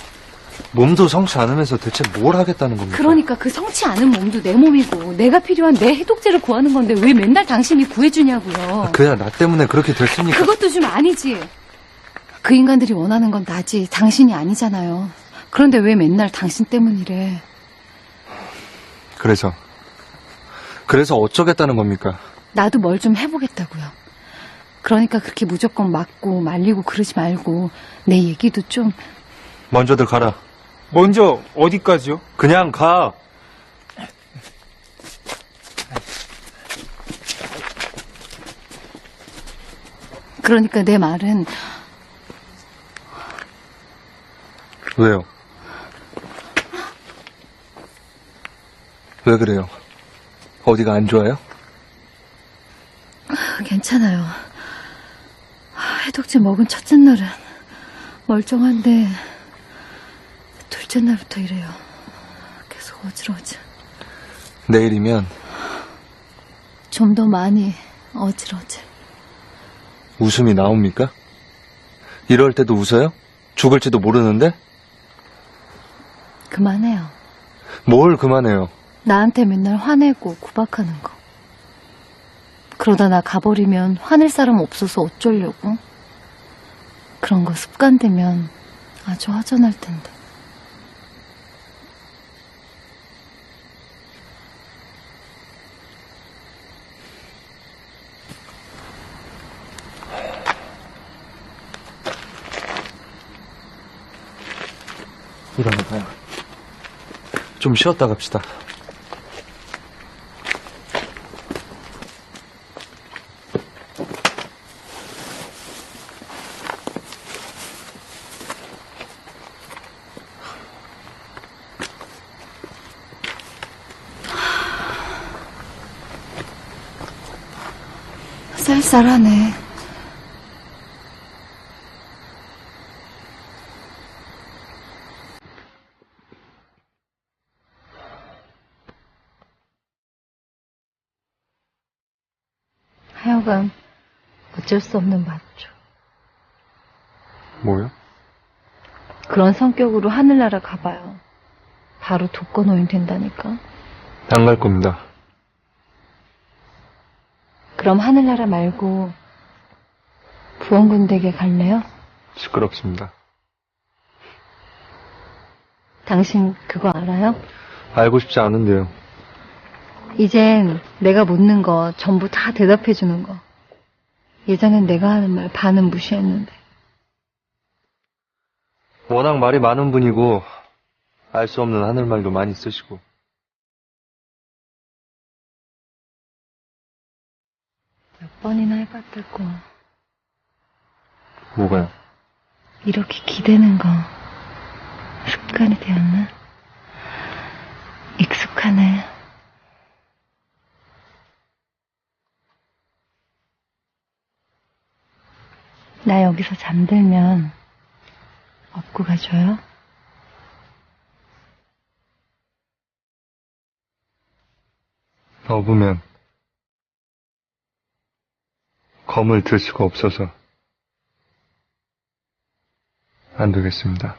몸도 성치 않으면서 대체 뭘 하겠다는 겁니까? 그러니까 그 성치 않은 몸도 내 몸이고 내가 필요한 내 해독제를 구하는 건데 왜 맨날 당신이 구해주냐고요. 그야 나 때문에 그렇게 됐으니까. 그것도 좀 아니지. 그 인간들이 원하는 건 나지 당신이 아니잖아요. 그런데 왜 맨날 당신 때문이래. 그래서 어쩌겠다는 겁니까? 나도 뭘 좀 해보겠다고요. 그러니까 그렇게 무조건 맞고 말리고 그러지 말고 내 얘기도 좀. 먼저들 가라. 먼저 어디까지요? 그냥 가. 그러니까 내 말은. 왜요? 왜 그래요? 어디가 안 좋아요? 괜찮아요. 해독제 먹은 첫째 날은 멀쩡한데 둘째 날부터 이래요. 계속 어지러워져. 내일이면 좀 더 많이 어지러워져. 웃음이 나옵니까? 이럴 때도 웃어요? 죽을지도 모르는데? 그만해요. 뭘 그만해요? 나한테 맨날 화내고 구박하는 거. 그러다 나 가버리면 화낼 사람 없어서 어쩌려고. 그런 거 습관되면 아주 허전할 텐데. 일어나봐요. 좀 쉬었다 갑시다. 쌀쌀하네. 하여간 어쩔 수 없는 맞죠. 뭐요? 그런 성격으로 하늘나라 가봐요. 바로 독거노인 된다니까. 안 갈 겁니다. 그럼 하늘나라 말고 부원군 댁에 갈래요? 시끄럽습니다. 당신 그거 알아요? 알고 싶지 않은데요. 이젠 내가 묻는 거 전부 다 대답해주는 거. 예전엔 내가 하는 말 반은 무시했는데. 워낙 말이 많은 분이고 알 수 없는 하늘말도 많이 쓰시고. 몇 번이나 해봤다고. 뭐가요? 이렇게 기대는 거 습관이 되었나? 익숙하네. 나 여기서 잠들면 업고 가줘요? 업으면 검을 들 수가 없어서 안 되겠습니다.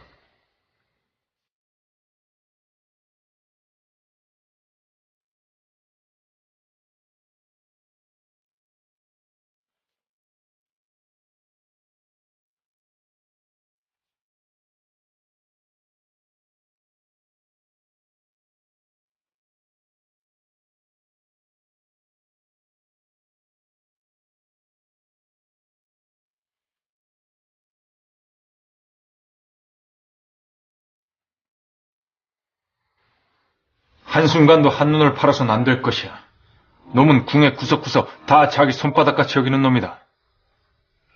한순간도 한눈을 팔아선 안 될 것이야. 놈은 궁의 구석구석 다 자기 손바닥같이 여기는 놈이다.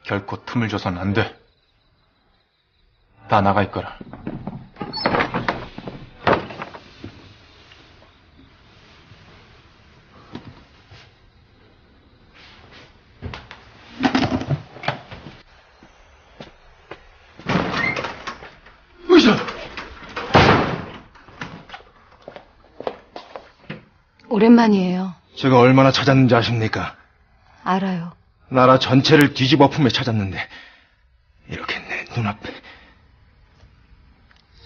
결코 틈을 줘선 안 돼. 다 나가 있거라. 오랜만이에요. 제가 얼마나 찾았는지 아십니까? 알아요. 나라 전체를 뒤집어 품에 찾았는데 이렇게 내 눈앞에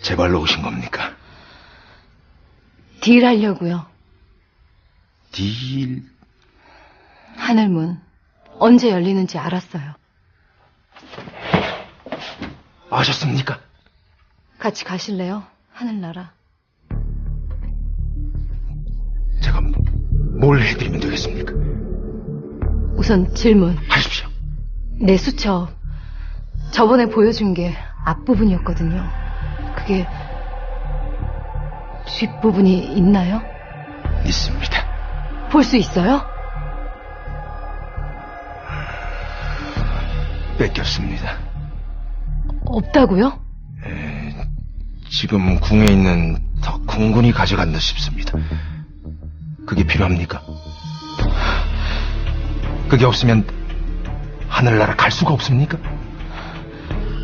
제 발로 오신 겁니까? 딜하려고요. 딜? 하늘문 언제 열리는지 알았어요. 아셨습니까? 같이 가실래요? 하늘나라. 제가 뭘 해드리면 되겠습니까? 우선 질문. 하십시오. 내 수첩 저번에 보여준 게 앞부분이었거든요. 그게 뒷부분이 있나요? 있습니다. 볼 수 있어요? 뺏겼습니다. 없다고요? 지금 궁에 있는 덕궁군이 가져간다 싶습니다. 그게 필요합니까? 그게 없으면 하늘나라 갈 수가 없습니까?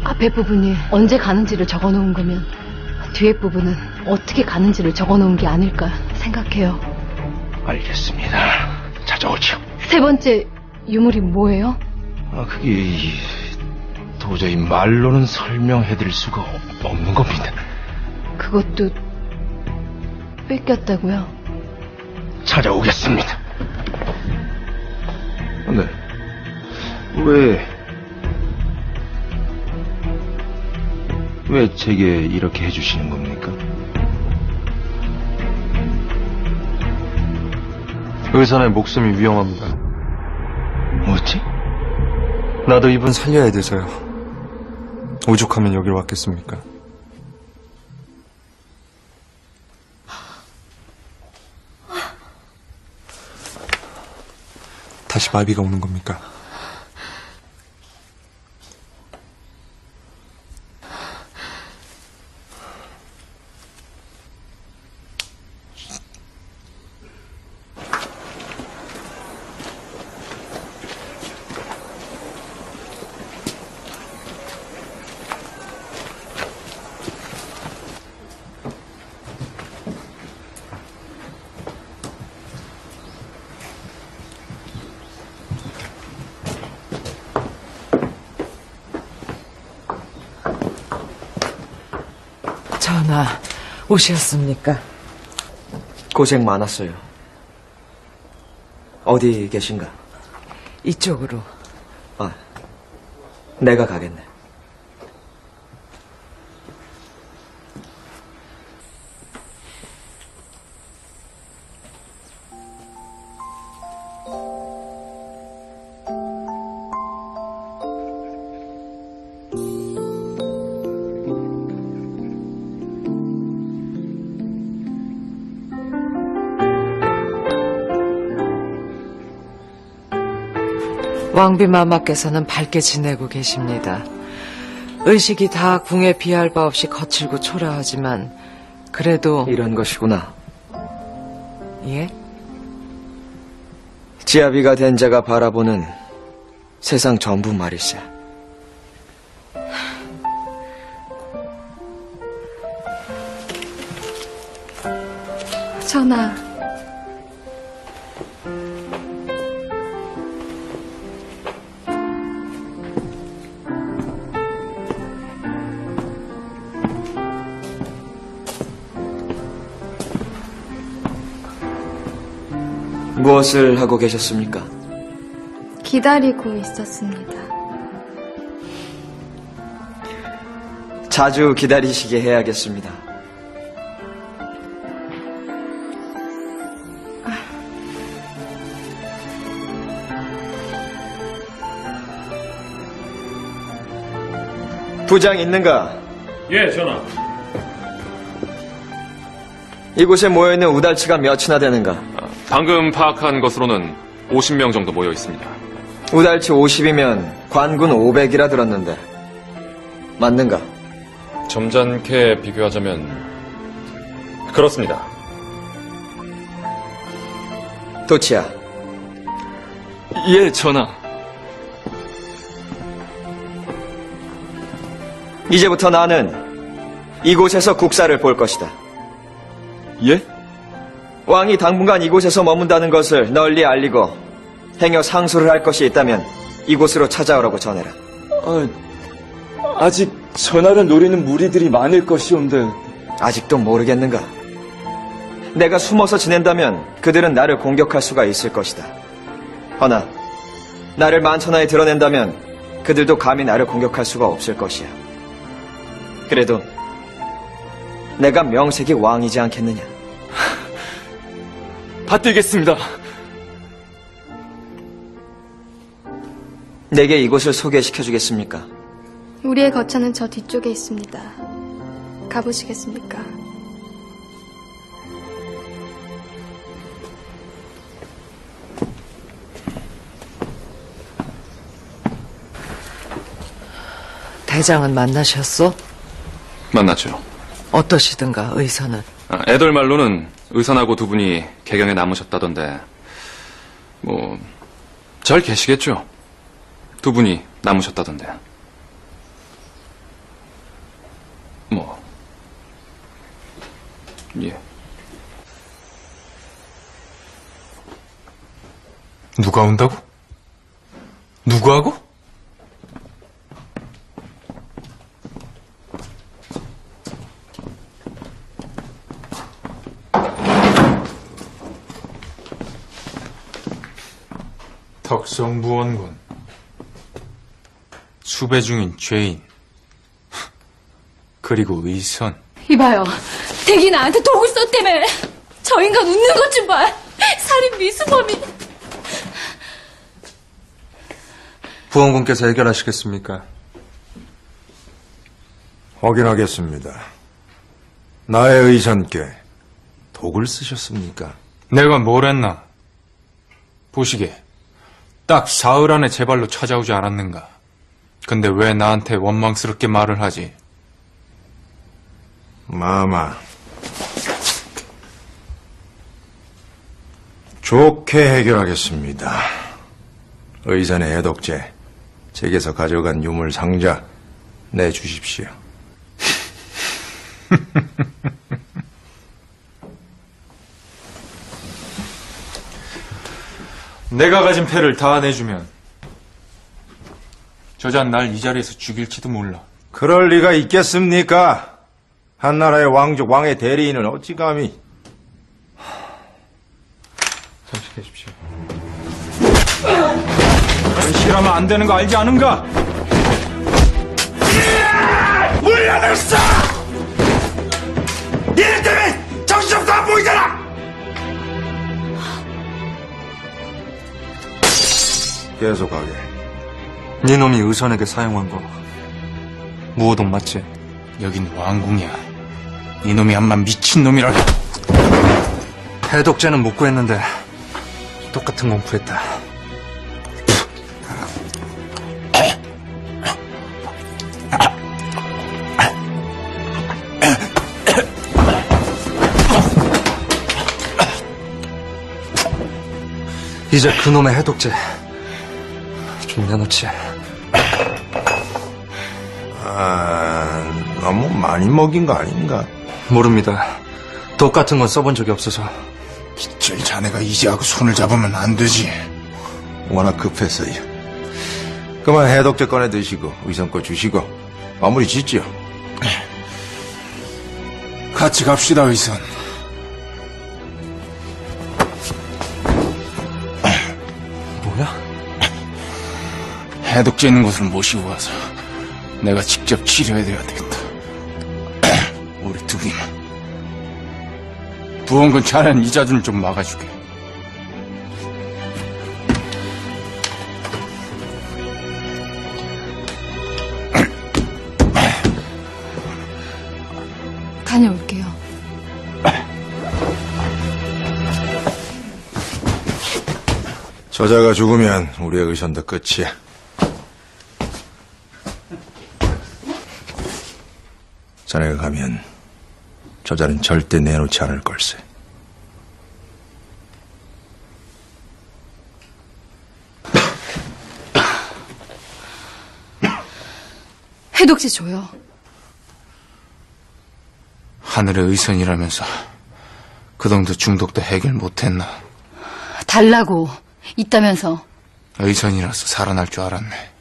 앞에 부분이 언제 가는지를 적어놓은 거면 뒤에 부분은 어떻게 가는지를 적어놓은 게 아닐까 생각해요. 알겠습니다. 찾아오죠. 세 번째 유물이 뭐예요? 그게 도저히 말로는 설명해드릴 수가 없는 겁니다. 그것도 뺏겼다고요? 찾아오겠습니다. 네. 왜 제게 이렇게 해주시는 겁니까? 의선의 목숨이 위험합니다. 뭐지? 나도 이분 살려야 돼서요. 오죽하면 여길 왔겠습니까? 다시 마비가 오는 겁니까? 전하, 오셨습니까? 고생 많았어요. 어디 계신가? 이쪽으로. 아, 내가 가겠네. 왕비마마께서는 밝게 지내고 계십니다. 의식이 다 궁에 비할 바 없이 거칠고 초라하지만 그래도 이런 것이구나. 예? 지아비가 된 자가 바라보는 세상 전부 말일세. 전하, 무엇을 하고 계셨습니까? 기다리고 있었습니다. 자주 기다리시게 해야겠습니다. 부장 있는가? 예, 전하. 이곳에 모여있는 우달치가 몇이나 되는가? 방금 파악한 것으로는 50명 정도 모여 있습니다. 우달치 50이면 관군 500이라 들었는데 맞는가? 점잖게 비교하자면 그렇습니다. 도치야. 예, 전하. 이제부터 나는 이곳에서 국사를 볼 것이다. 예? 왕이 당분간 이곳에서 머문다는 것을 널리 알리고 행여 상소를 할 것이 있다면 이곳으로 찾아오라고 전해라. 아직 전하를 노리는 무리들이 많을 것이온데. 아직도 모르겠는가? 내가 숨어서 지낸다면 그들은 나를 공격할 수가 있을 것이다. 허나 나를 만천하에 드러낸다면 그들도 감히 나를 공격할 수가 없을 것이야. 그래도 내가 명색이 왕이지 않겠느냐? 받들겠습니다. 내게 이곳을 소개시켜주겠습니까? 우리의 거처는 저 뒤쪽에 있습니다. 가보시겠습니까? 대장은 만나셨어? 만났죠. 어떠시든가 의사는? 애들 말로는 의선하고 두 분이 개경에 남으셨다던데 잘 계시겠죠? 두 분이 남으셨다던데. 예. 누가 온다고? 누구하고? 덕성부원군. 수배 중인 죄인. 그리고 의선. 이봐요. 댁이 나한테 독을 썼다며. 저 인간 웃는 것 좀 봐. 살인 미수범이. 부원군께서 해결하시겠습니까? 확인하겠습니다. 나의 의선께 독을 쓰셨습니까? 내가 뭘 했나? 보시게. 딱 사흘 안에 제 발로 찾아오지 않았는가? 근데 왜 나한테 원망스럽게 말을 하지? 마마. 좋게 해결하겠습니다. 의선의 해독제, 제게서 가져간 유물 상자 내주십시오. 내가 가진 패를 다 내주면 저잔 날 이 자리에서 죽일지도 몰라. 그럴 리가 있겠습니까? 한나라의 왕족, 왕의 대리인은 어찌 감히. 잠시 계십시오. 싫어하면 안 되는 거 알지 않은가? 계속하게. 네 놈이 의선에게 사용한 거 무호동 맞지? 여긴 왕궁이야. 이놈이 암만 미친놈이라. 해독제는 못 구했는데 똑같은 건 구했다. 이제 그놈의 해독제 좀 내놓지. 너무 많이 먹인 거 아닌가? 모릅니다. 독 같은 건 써본 적이 없어서. 질 자네가 이제하고 손을 잡으면 안 되지. 워낙 급했어요. 그만 해독제 꺼내 드시고 의선 거 주시고 마무리 짓죠. 같이 갑시다, 의선. 뭐야? 해독제 있는 곳을 모시고 가서 내가 직접 치료해드려야 되겠다. 우리 둘이만. 부원군 자넨 이자준 좀 막아주게. 다녀올게요. 저자가 죽으면 우리의 의선도 끝이야. 자네가 가면 저자는 절대 내놓지 않을 걸세. 해독제 줘요. 하늘의 의선이라면서 그 정도 중독도 해결 못했나. 달라고. 있다면서. 의선이라서 살아날 줄 알았네.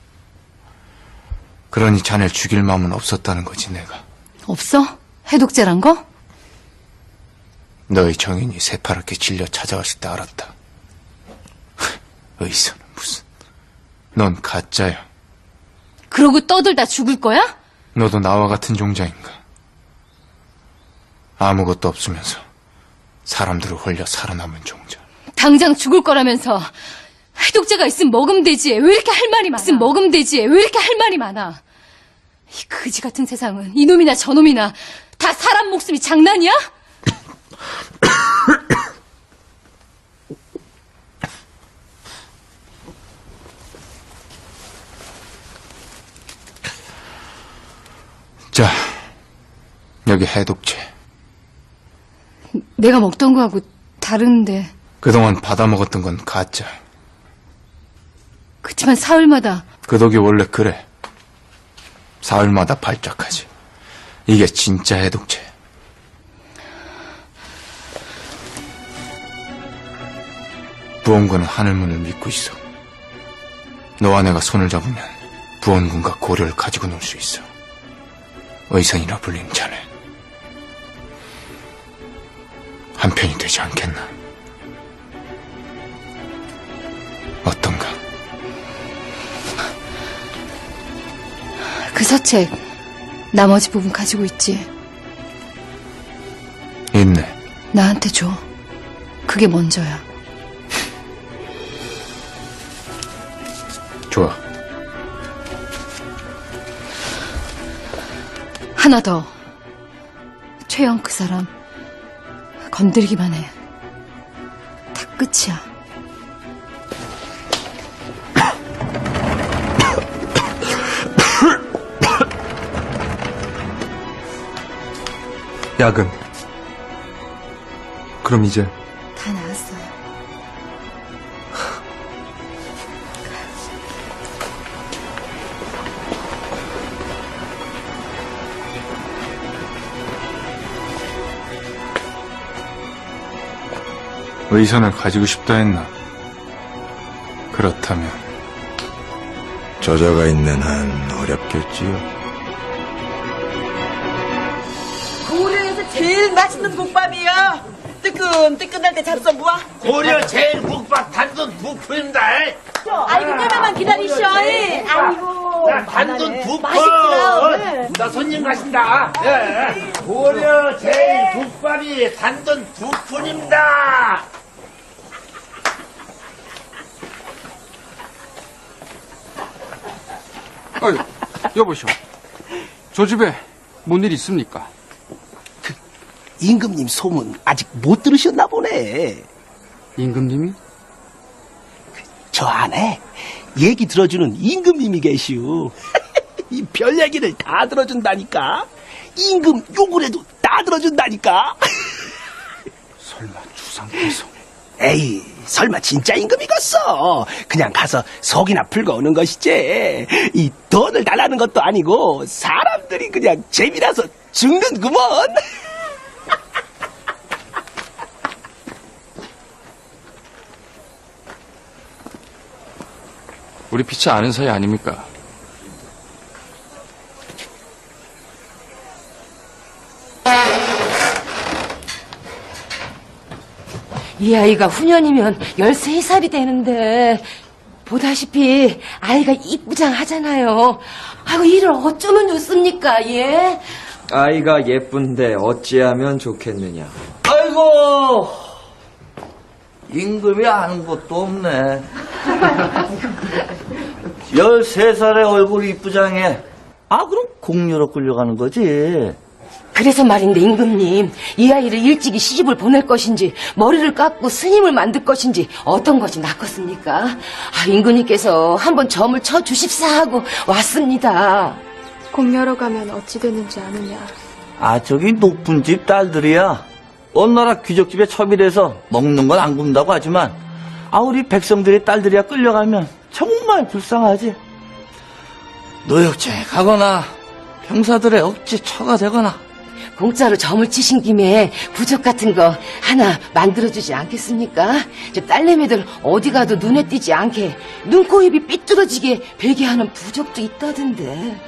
그러니 자네를 죽일 마음은 없었다는 거지, 내가. 없어? 해독제란 거? 너의 정인이 새파랗게 질려 찾아왔을 때 알았다. 의선은 무슨. 넌 가짜야. 그러고 떠들다 죽을 거야? 너도 나와 같은 종자인가? 아무것도 없으면서 사람들을 홀려 살아남은 종자. 당장 죽을 거라면서. 해독제가 있으면 먹으면 되지. 왜 이렇게 할 말이 많아? 있으면 먹으면 되지. 왜 이렇게 할 말이 많아? 이 그지 같은 세상은 이놈이나 저놈이나 다 사람 목숨이 장난이야? 자, 여기 해독제. 내가 먹던 거하고 다른데. 그동안 받아먹었던 건 가짜. 그치만 사흘마다. 그 독이 원래 그래. 사흘마다 발작하지. 이게 진짜 해독제. 부원군은 하늘문을 믿고 있어. 너와 내가 손을 잡으면 부원군과 고려를 가지고 놀 수 있어. 의선이라 불리는 자네. 한편이 되지 않겠나? 어떤가? 그 서책 나머지 부분 가지고 있지? 있네. 나한테 줘. 그게 먼저야. 좋아. 하나 더. 최영 그 사람 건드리기만 해. 다 끝이야. 약은? 그럼 이제 다 나았어요. 의선을 가지고 싶다 했나? 그렇다면 저자가 있는 한 어렵겠지요. 고려에서 제일 맛있는 국밥이요. 뜨끈뜨끈할 때 잘 써보아. 고려 제일 국밥 단돈 2푼입니다. 아이고 조금만 기다리셔. 아이고 단돈 2푼. 맛있구나. 나 손님 가신다. 예. 고려 제일 국밥이 단돈 2푼입니다. 여보시오. 저 집에 뭔 일 있습니까? 임금님 소문 아직 못 들으셨나 보네. 임금님이? 저 안에 얘기 들어주는 임금님이 계시오. 이 별 얘기를 다 들어준다니까. 임금 욕을 해도 다 들어준다니까. 설마 주상께서? 에이, 설마 진짜 임금이겠어. 그냥 가서 속이나 풀고 오는 것이지. 이 돈을 달라는 것도 아니고 사람들이 그냥 재미나서 죽는구먼. 우리 피치 아는 사이 아닙니까? 이 아이가 후년이면 13살이 되는데 보다시피 아이가 이쁘장하잖아요. 아이고 이를 어쩌면 좋습니까, 예? 아이가 예쁜데 어찌하면 좋겠느냐. 아이고, 임금이 아는 것도 없네. 13살의 얼굴이 이쁘장해. 그럼 공유로 끌려가는 거지. 그래서 말인데 임금님, 이 아이를 일찍이 시집을 보낼 것인지 머리를 깎고 스님을 만들 것인지 어떤 것이 낫겠습니까? 임금님께서 한번 점을 쳐 주십사 하고 왔습니다. 공여러 가면 어찌 되는지 아느냐. 저기 높은 집 딸들이야. 어느 나라 귀족집에 첩일해서 먹는 건 안 굶다고 하지만 우리 백성들의 딸들이야 끌려가면 정말 불쌍하지. 노역죄 가거나 병사들의 억지 처가 되거나. 공짜로 점을 치신 김에 부적 같은 거 하나 만들어주지 않겠습니까? 저 딸내미들 어디 가도 눈에 띄지 않게 눈, 코, 입이 삐뚤어지게 베게 하는 부적도 있다던데.